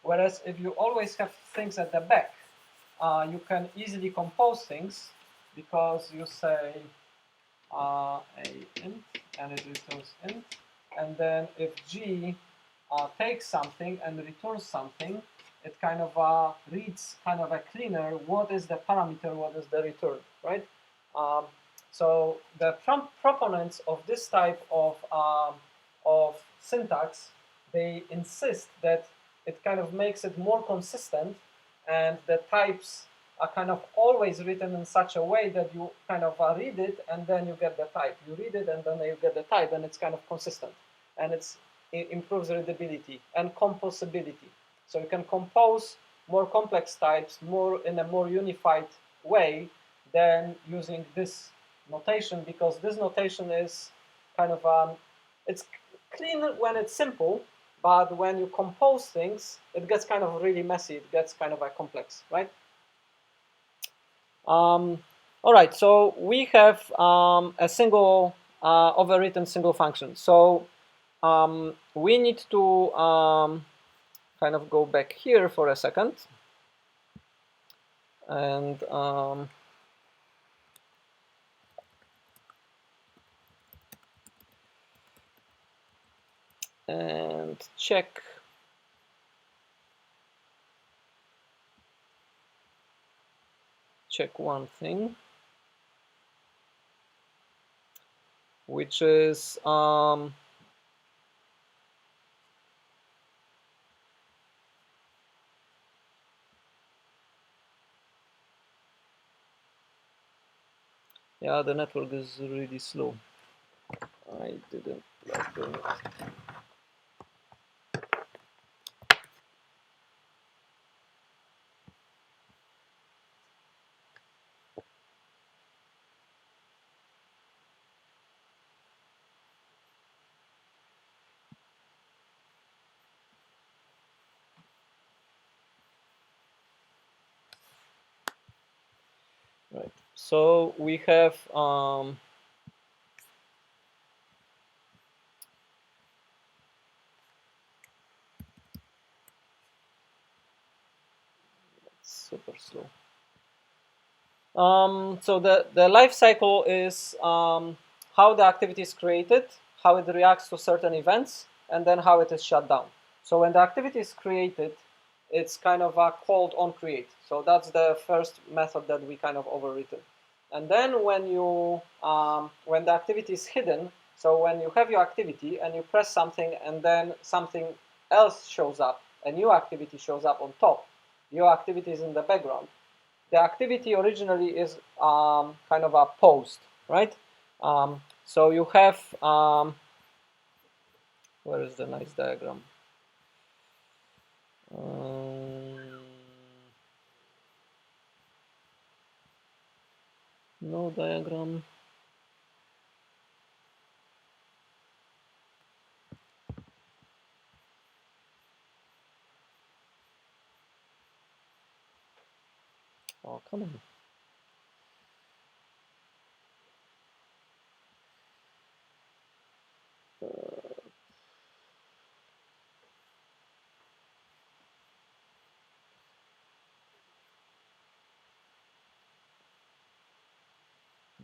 Whereas if you always have things at the back, you can easily compose things, because you say a int and it returns int, and then if g takes something and returns something, it kind of reads kind of a cleaner what is the parameter, what is the return, right? So the proponents of this type of syntax, they insist that it kind of makes it more consistent, and the types are kind of always written in such a way that you kind of read it and then you get the type. You read it and then you get the type, and it's kind of consistent, and it improves readability and composability. So you can compose more complex types in a more unified way than using this notation, because this notation is kind of it's clean when it's simple, but when you compose things, it gets kind of really messy. It gets kind of complex, right? All right, so we have a single overwritten single function. So we need to kind of go back here for a second, and check one thing, which is yeah, the network is really slow. I didn't like doing it. Right. So we have super slow. So the life cycle is how the activity is created, how it reacts to certain events, and then how it is shut down. So when the activity is created, it's kind of called onCreate. So that's the first method that we kind of overwritten. And then when the activity is hidden, so when you have your activity and you press something and then something else shows up, a new activity shows up on top, your activity is in the background. The activity originally is kind of a post, right? So you have, where is the nice diagram? No diagram. Oh, come on.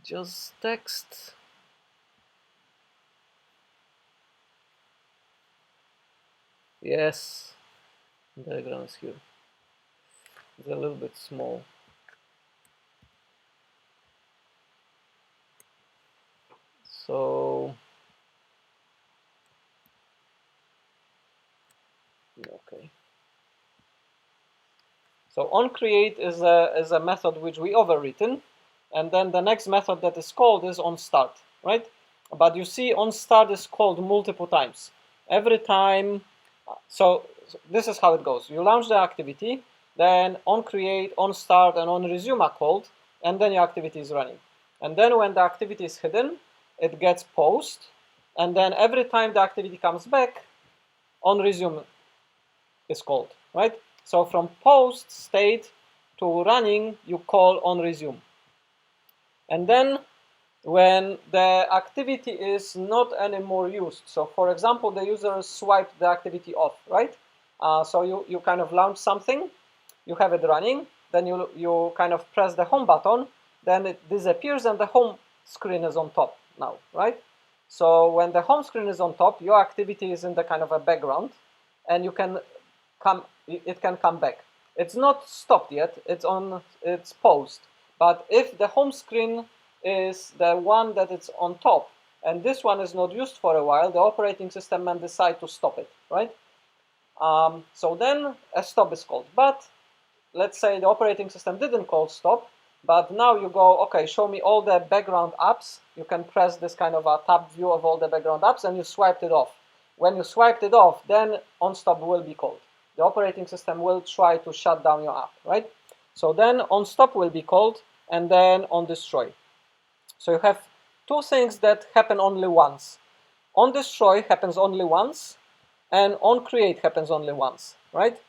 Just text. Yes, diagram is here. It's a little bit small. So, okay. So onCreate is a method which we overwritten, and then the next method that is called is onStart, right? But you see, onStart is called multiple times. Every time, so this is how it goes. You launch the activity, then onCreate, onStart, and onResume are called, and then your activity is running. And then when the activity is hidden, it gets post, and then every time the activity comes back, onResume is called, right? So from post state to running, you call onResume. And then when the activity is not anymore used, so for example, the user swiped the activity off, right? So you kind of launch something, you have it running, then you kind of press the home button, then it disappears and the home screen is on top now, right? So when the home screen is on top, your activity is in the kind of a background, and it can come back. It's not stopped yet, it's paused. But if the home screen is the one that it's on top, and this one is not used for a while, the operating system may decide to stop it, right? So then a stop is called. But let's say the operating system didn't call stop, but now you go, okay, show me all the background apps. You can press this kind of a tab view of all the background apps, and you swiped it off. When you swiped it off, then onStop will be called. The operating system will try to shut down your app, right? So then onStop will be called, and then onDestroy. So you have two things that happen only once. OnDestroy happens only once, and onCreate happens only once, right?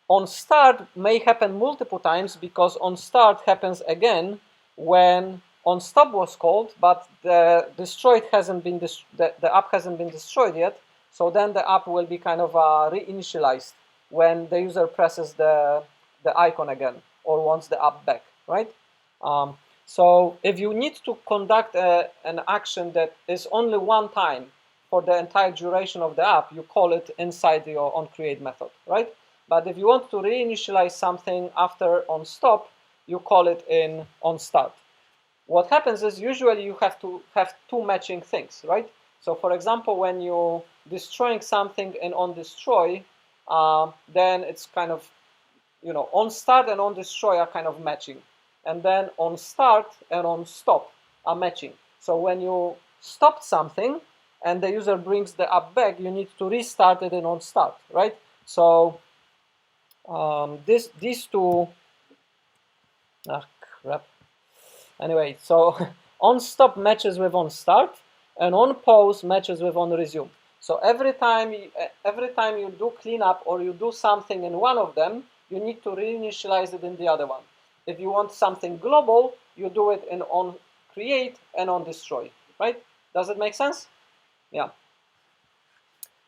OnStart may happen multiple times because onStart happens again when onStop was called, but the app hasn't been destroyed yet. So then the app will be kind of reinitialized when the user presses the icon again or wants the app back, right? So if you need to conduct an action that is only one time for the entire duration of the app, you call it inside your onCreate method, right? But if you want to reinitialize something after onStop, you call it in onStart. What happens is usually you have to have two matching things, right? So for example, when you're destroying something in onDestroy, then it's kind of, onStart and onDestroy are kind of matching. And then onStart and onStop are matching. So when you stopped something and the user brings the app back, you need to restart it in onStart, right? So these two, crap. Anyway, so onStop matches with onStart, and onPause matches with onResume. So every time you do cleanup or you do something in one of them, you need to reinitialize it in the other one. If you want something global, you do it in onCreate and onDestroy, right? Does it make sense? Yeah.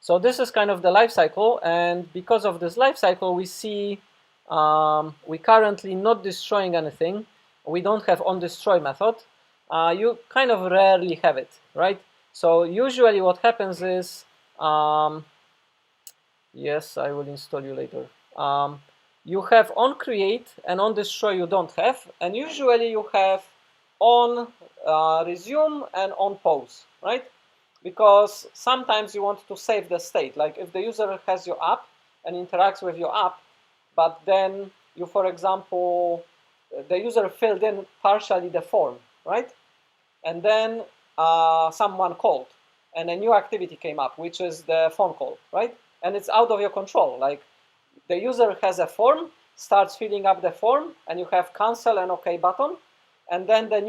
So this is kind of the life cycle, and because of this life cycle, we see we currently not destroying anything. We don't have onDestroy method. You kind of rarely have it, right? So usually what happens is, yes, I will install you later. You have onCreate and onDestroy you don't have, and usually you have onResume and onPause, right? Because sometimes you want to save the state. Like if the user has your app and interacts with your app, but then you, for example, the user filled in partially the form, right? And then someone called, and a new activity came up, which is the phone call, right? And it's out of your control. Like the user has a form, starts filling up the form, and you have cancel and OK button, and then the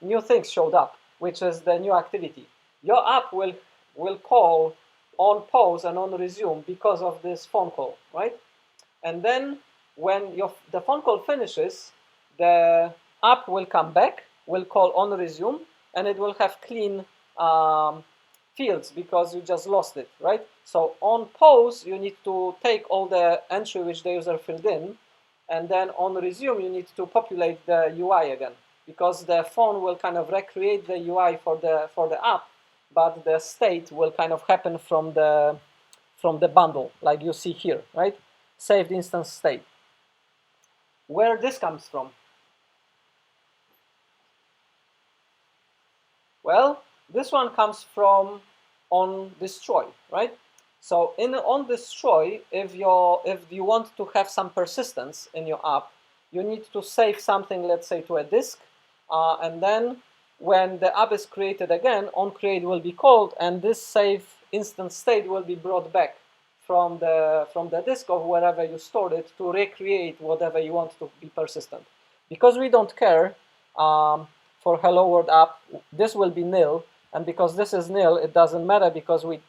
new things showed up, which is the new activity. Your app will call on pause and on resume because of this phone call, right? And then when the phone call finishes, the app will come back, will call on resume, and it will have clean fields because you just lost it, right? So on pause, you need to take all the entry which the user filled in, and then on resume, you need to populate the UI again, because the phone will kind of recreate the UI for the app, but the state will kind of happen from the bundle, like you see here, right? Saved instance state. Where this comes from? Well, this one comes from onDestroy, right? So in onDestroy, if you want to have some persistence in your app, you need to save something, let's say, to a disk, and then when the app is created again, onCreate will be called, and this save instance state will be brought back from the disk of wherever you stored it to recreate whatever you want to be persistent. Because we don't care, for Hello World app, this will be nil, and because this is nil, it doesn't matter because we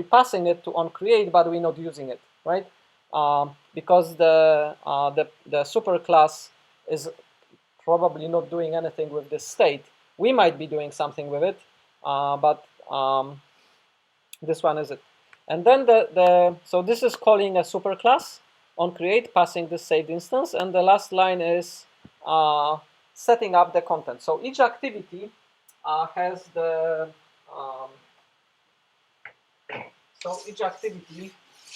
passing it to onCreate, but we're not using it, right? Because the superclass is probably not doing anything with this state. We might be doing something with it, but this one is it. And then so this is calling a superclass onCreate, passing the saved instance, and the last line is setting up the content. So each activity has the so each activity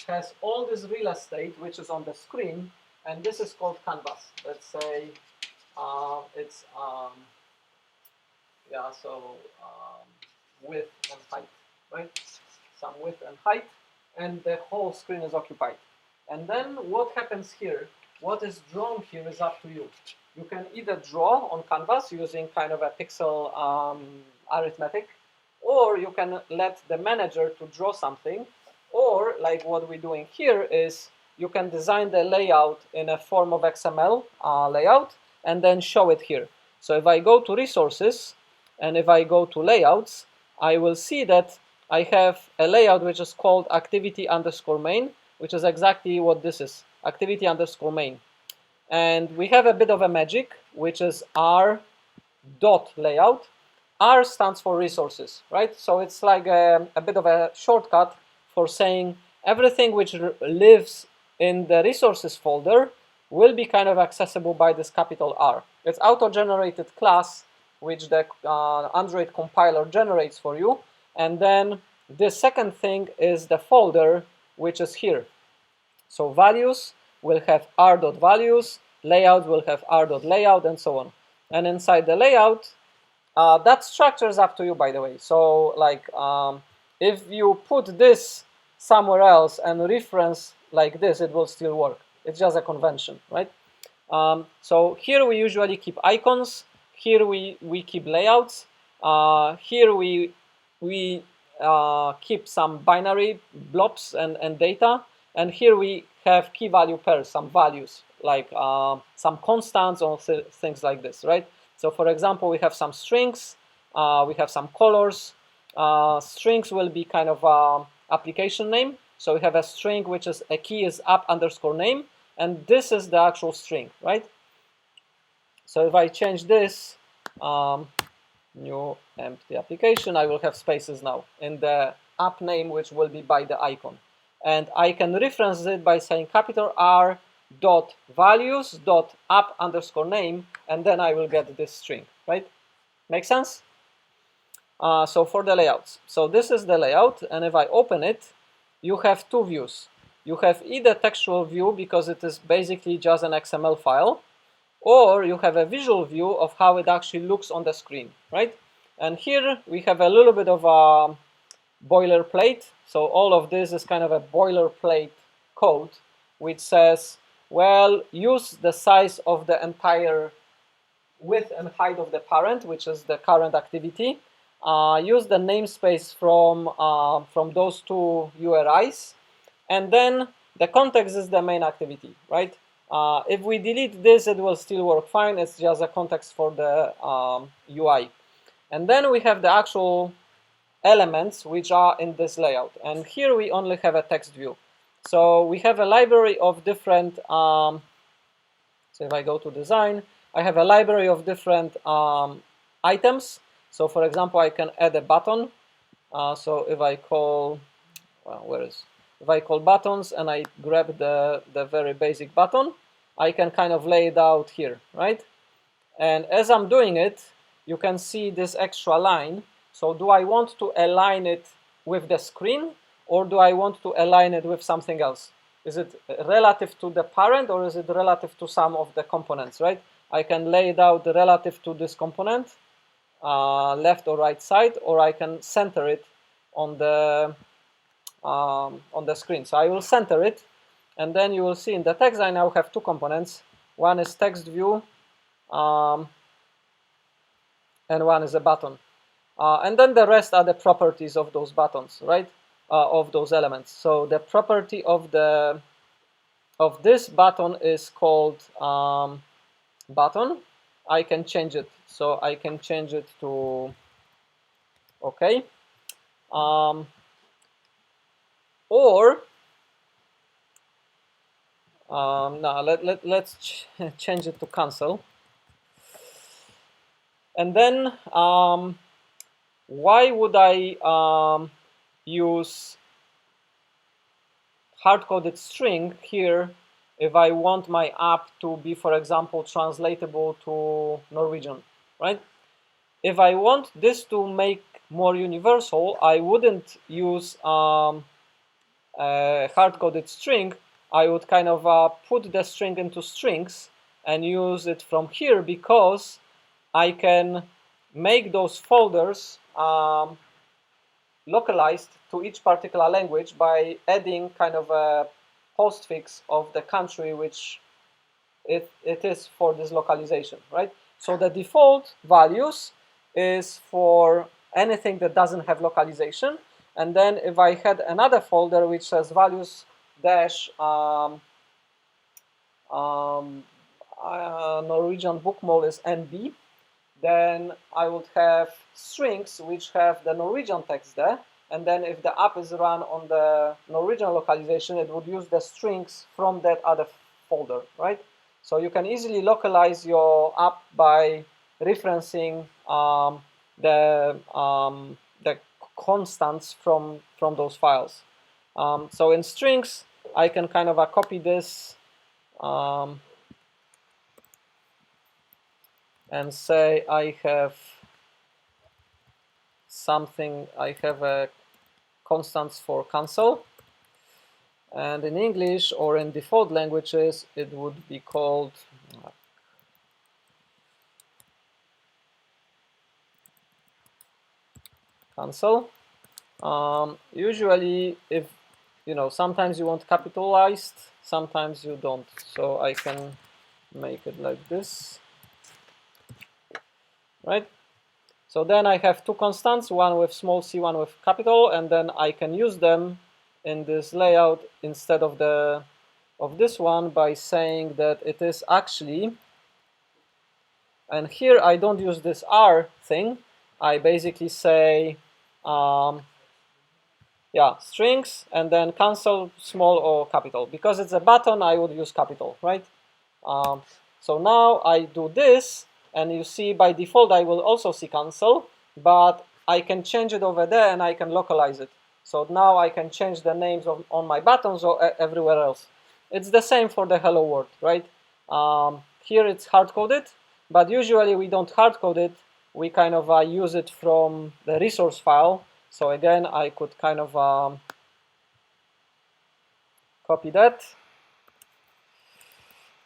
has all this real estate which is on the screen, and this is called canvas. Let's say it's yeah, so width and height, right? Some width and height, and the whole screen is occupied. And then what happens here, what is drawn here is up to you. You can either draw on canvas using kind of a pixel arithmetic, or you can let the manager to draw something, or like what we're doing here is you can design the layout in a form of XML layout and then show it here. So if I go to resources and if I go to layouts, I will see that I have a layout which is called activity_main, which is exactly what this is, activity_main. And we have a bit of a magic, which is r.layout. R stands for resources, right? So it's like a bit of a shortcut for saying everything which lives in the resources folder will be kind of accessible by this capital R. It's auto-generated class, which the Android compiler generates for you. And then the second thing is the folder, which is here. So values will have r.values, layout will have r.layout, and so on. And inside the layout, that structure is up to you, by the way. So like if you put this somewhere else and reference like this, it will still work. It's just a convention, right? So here we usually keep icons. Here we keep layouts. Here we keep some binary blobs and data. And here we have key value pairs, some values, like some constants or things like this, right? So for example, we have some strings, we have some colors. Strings will be kind of application name. So we have a string which is a key is app_name, and this is the actual string, right? So if I change this, new empty application, I will have spaces now in the app name, which will be by the icon. and I can reference it by saying capital R dot values dot app underscore name, and then I will get this string, right? Make sense? So for the layouts, so this is the layout, and if I open it, you have two views. You have either textual view, because it is basically just an XML file, or you have a visual view of how it actually looks on the screen, right? And here we have a little bit of a boilerplate. So all of this is kind of a boilerplate code, which says, well, use the size of the entire width and height of the parent, which is the current activity. Use the namespace from those two URIs, and then the context is the main activity, right? If we delete this, it will still work fine. It's just a context for the UI. And then we have the actual elements which are in this layout. And here we only have a text view. So we have a library of different, so if I go to design, I have a library of different items. So for example, I can add a button. So if I call, well, if I call buttons and I grab the very basic button, I can kind of lay it out here, right? And as I'm doing it, you can see this extra line. So do I want to align it with the screen, or do I want to align it with something else? Is it relative to the parent, or is it relative to some of the components, right? I can lay it out relative to this component, left or right side, or I can center it on the screen. So I will center it, and then you will see in the text I now have two components. One is text view, and one is a button. And then the rest are the properties of those buttons, right? Of those elements. So the property of this button is called button. I can change it. So I can change it to OK. Or now let's change it to cancel. And then why would I use hard-coded string here if I want my app to be, for example, translatable to Norwegian, right? If I want this to make more universal, I wouldn't use a hard-coded string. I would kind of put the string into strings and use it from here, because I can make those folders localized to each particular language by adding kind of a postfix of the country which it is for this localization, right? So the default values is for anything that doesn't have localization. And then if I had another folder which says values dash Norwegian bookmall is NB, then I would have strings which have the Norwegian text there. And then if the app is run on the Norwegian localization, it would use the strings from that other folder, right? So you can easily localize your app by referencing the constants from those files. So in strings, I can kind of copy this and say I have something, I have a constants for cancel, and in English or in default languages it would be called cancel. Usually, if sometimes you want capitalized, sometimes you don't, so I can make it like this, right? So then I have two constants, one with small c, one with capital, and then I can use them in this layout instead of this one by saying that it is actually, and here I don't use this R thing, I basically say strings and then cancel small or capital. Because it's a button, I would use capital, right? So now I do this, and you see by default I will also see cancel, but I can change it over there and I can localize it. So now I can change the names on my buttons or everywhere else. It's the same for the hello world, right? Here it's hard-coded, but usually we don't hard-code it. We kind of use it from the resource file. So again, I could kind of copy that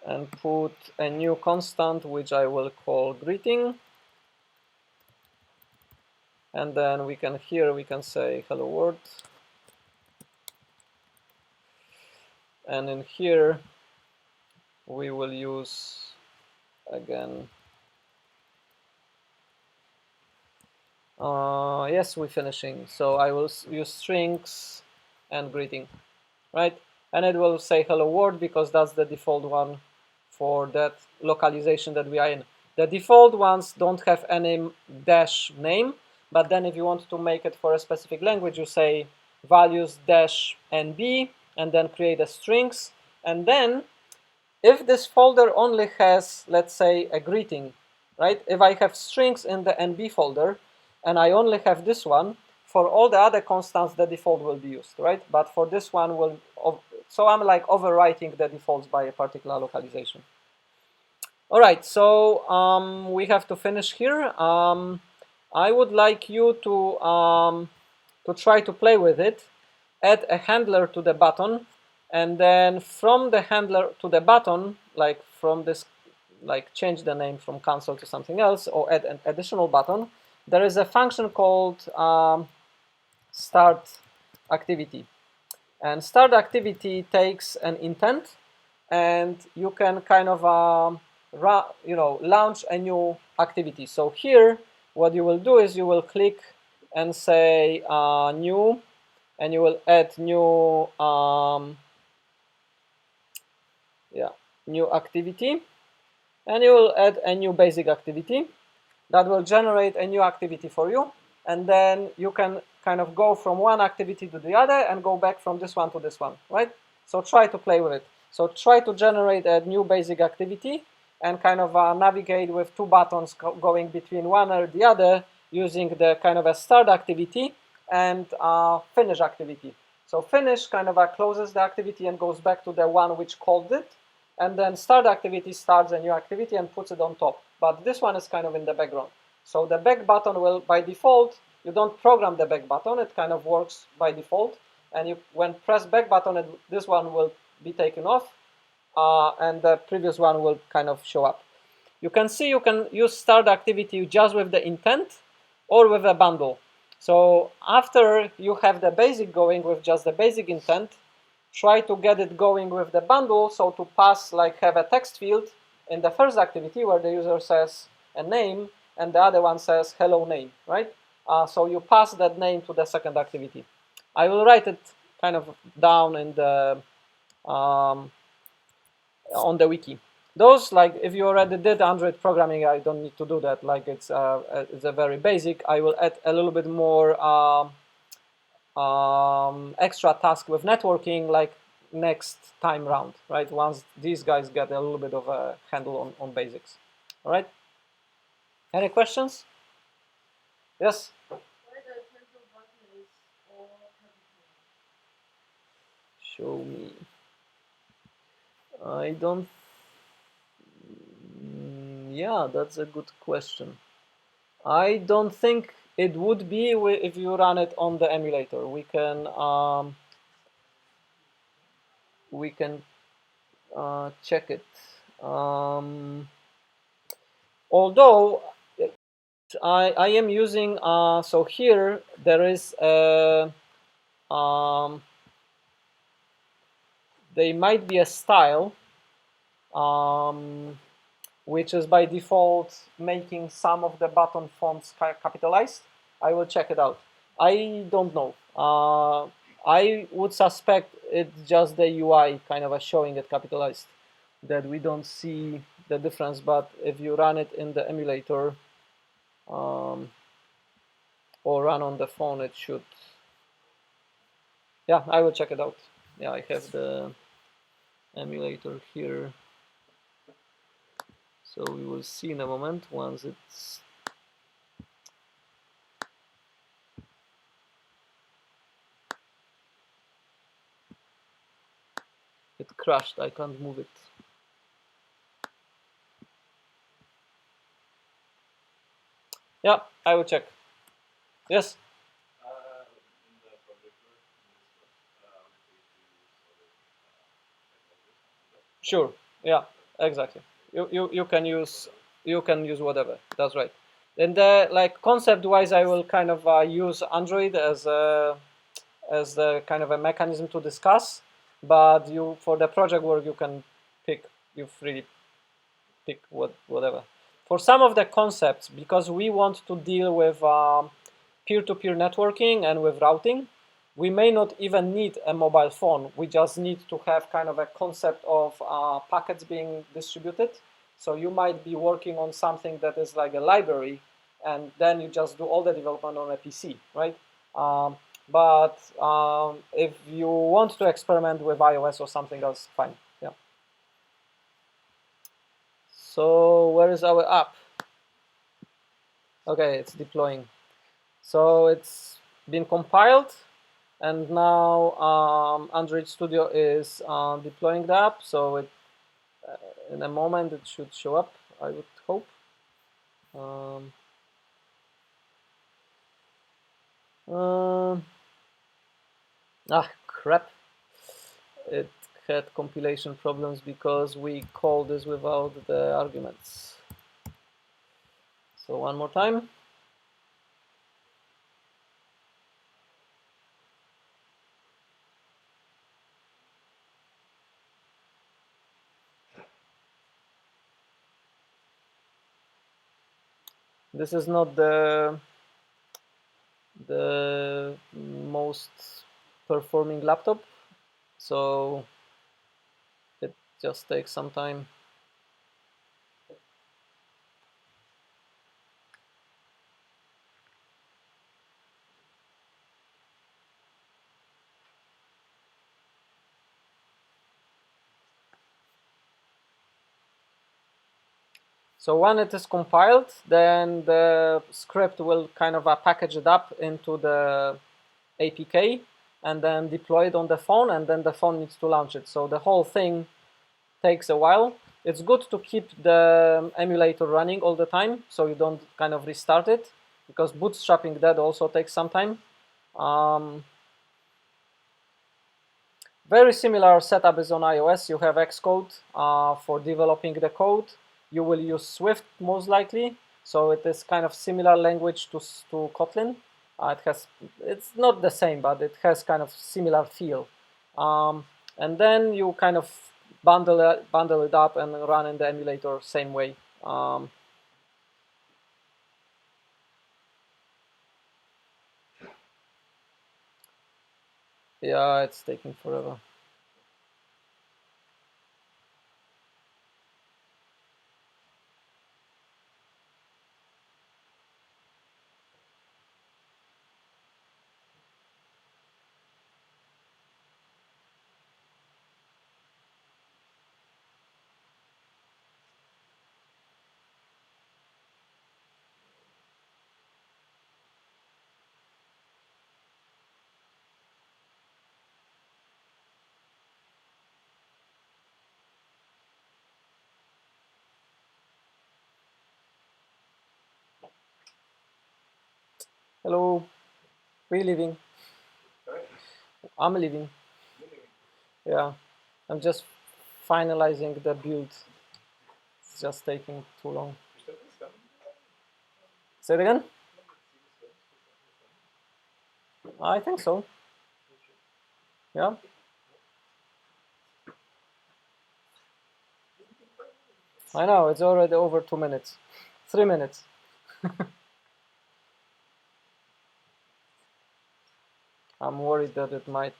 and put a new constant, which I will call greeting. And then we can say hello world. And in here, we will use, again, yes, we're finishing. So I will use strings and greeting, right? And it will say hello world because that's the default one for that localization that we are in. The default ones don't have any dash name, but then if you want to make it for a specific language, you say values dash nb and then create a strings. And then if this folder only has, let's say, a greeting, right? If I have strings in the nb folder and I only have this one, for all the other constants, the default will be used, right? But for this one, so I'm like overwriting the defaults by a particular localization. All right, so we have to finish here. I would like you to try to play with it, add a handler to the button, and then from the handler to the button, like from this, like change the name from cancel to something else, or add an additional button. There is a function called start activity, and start activity takes an intent, and you can kind of launch a new activity. So here, what you will do is you will click and say new, and you will add new new activity, and you will add a new basic activity that will generate a new activity for you, and then you can kind of go from one activity to the other and go back from this one to this one, right? So try to play with it. So try to generate a new basic activity and kind of navigate with two buttons going between one or the other using the kind of a start activity and finish activity. So finish kind of closes the activity and goes back to the one which called it, and then start activity starts a new activity and puts it on top. But this one is kind of in the background. So the back button will, by default, you don't program the back button, it kind of works by default. And you, when press back button, this one will be taken off, and the previous one will kind of show up. You can see you can use start activity just with the intent or with a bundle. So after you have the basic going with just the basic intent, try to get it going with the bundle, so to pass, like have a text field in the first activity where the user says a name and the other one says hello name, right? So you pass that name to the second activity. I will write it kind of down in the on the wiki. Those, like if you already did Android programming, I don't need to do that. Like it's a very basic. I will add a little bit more extra task with networking, like next time round, right? Once these guys get a little bit of a handle on basics. All right. Any questions? Yes. Why the cancel button is all capital? Show me. I don't. Yeah, that's a good question. I don't think it would be if you run it on the emulator. We can check it. Although I am using so here there is there might be a style which is by default making some of the button fonts capitalized. I will check it out. I don't know. I would suspect it's just the UI kind of showing it capitalized, that we don't see the difference. But if you run it in the emulator or run on the phone, it should. Yeah, I will check it out. Yeah, I have the emulator here. So we will see in a moment once it's It crashed. I can't move it. Yeah, I will check. Yes. In the project work, Sure. Yeah. Exactly. You can use whatever. That's right. And like concept-wise, I will kind of use Android as the kind of a mechanism to discuss. But you, for the project work, you can pick. You freely pick whatever. For some of the concepts, because we want to deal with peer-to-peer networking and with routing, we may not even need a mobile phone. We just need to have kind of a concept of packets being distributed. So you might be working on something that is like a library, and then you just do all the development on a PC, right? But if you want to experiment with iOS or something else, fine. Yeah. So where is our app? Okay, it's deploying. So it's been compiled, and now Android Studio is deploying the app. So it, in a moment it should show up, I would hope. Crap. It had compilation problems because we called this without the arguments. So one more time. This is not the most performing laptop, so it just takes some time. So when it is compiled, then the script will kind of package it up into the APK and then deploy it on the phone, and then the phone needs to launch it. So the whole thing takes a while. It's good to keep the emulator running all the time so you don't kind of restart it, because bootstrapping that also takes some time. Very similar setup is on iOS. You have Xcode for developing the code. You will use Swift most likely, so it is kind of similar language to Kotlin. It's not the same, but it has kind of similar feel. And then you kind of bundle it up and run in the emulator same way. Yeah, it's taking forever. Hello, we leaving? Sorry? I'm leaving. Yeah, I'm just finalizing the build. It's just taking too long. Say it again? I think so. Yeah. I know, it's already over 2 minutes. 3 minutes. I'm worried that it might.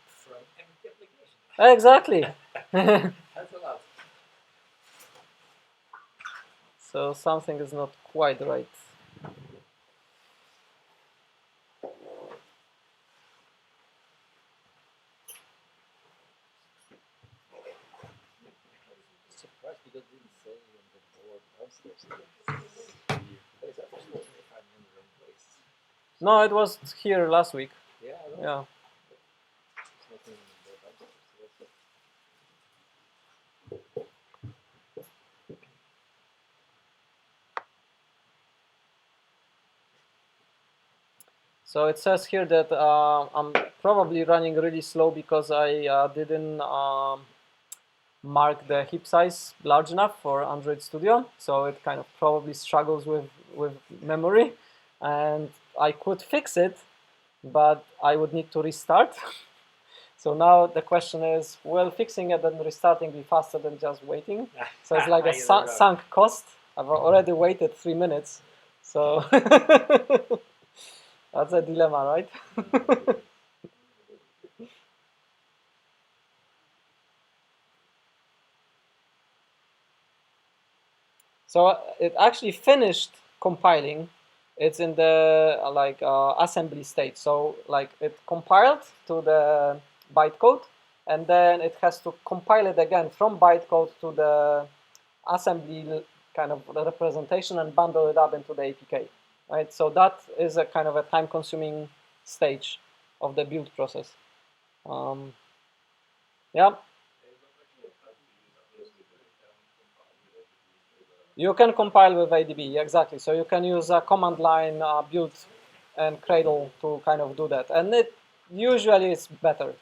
Exactly. That's a lot. So something is not quite right. Surprised because it didn't say on the board downstairs. No, it was here last week. Yeah, I know. Yeah. It's nothing on the board downstairs. So it says here that I'm probably running really slow because I didn't mark the heap size large enough for Android Studio. So it kind of probably struggles with memory. And I could fix it, but I would need to restart. So now the question is, will fixing it and restarting be faster than just waiting? So it's like a sunk cost. I've already waited 3 minutes. So that's a dilemma, right? So it actually finished compiling. It's in the assembly state. So like it compiled to the bytecode, and then it has to compile it again from bytecode to the assembly kind of representation and bundle it up into the APK. Right. So that is a kind of a time-consuming stage of the build process. Yeah. You can compile with ADB, exactly. So you can use a command line build and cradle to kind of do that. And it usually is better.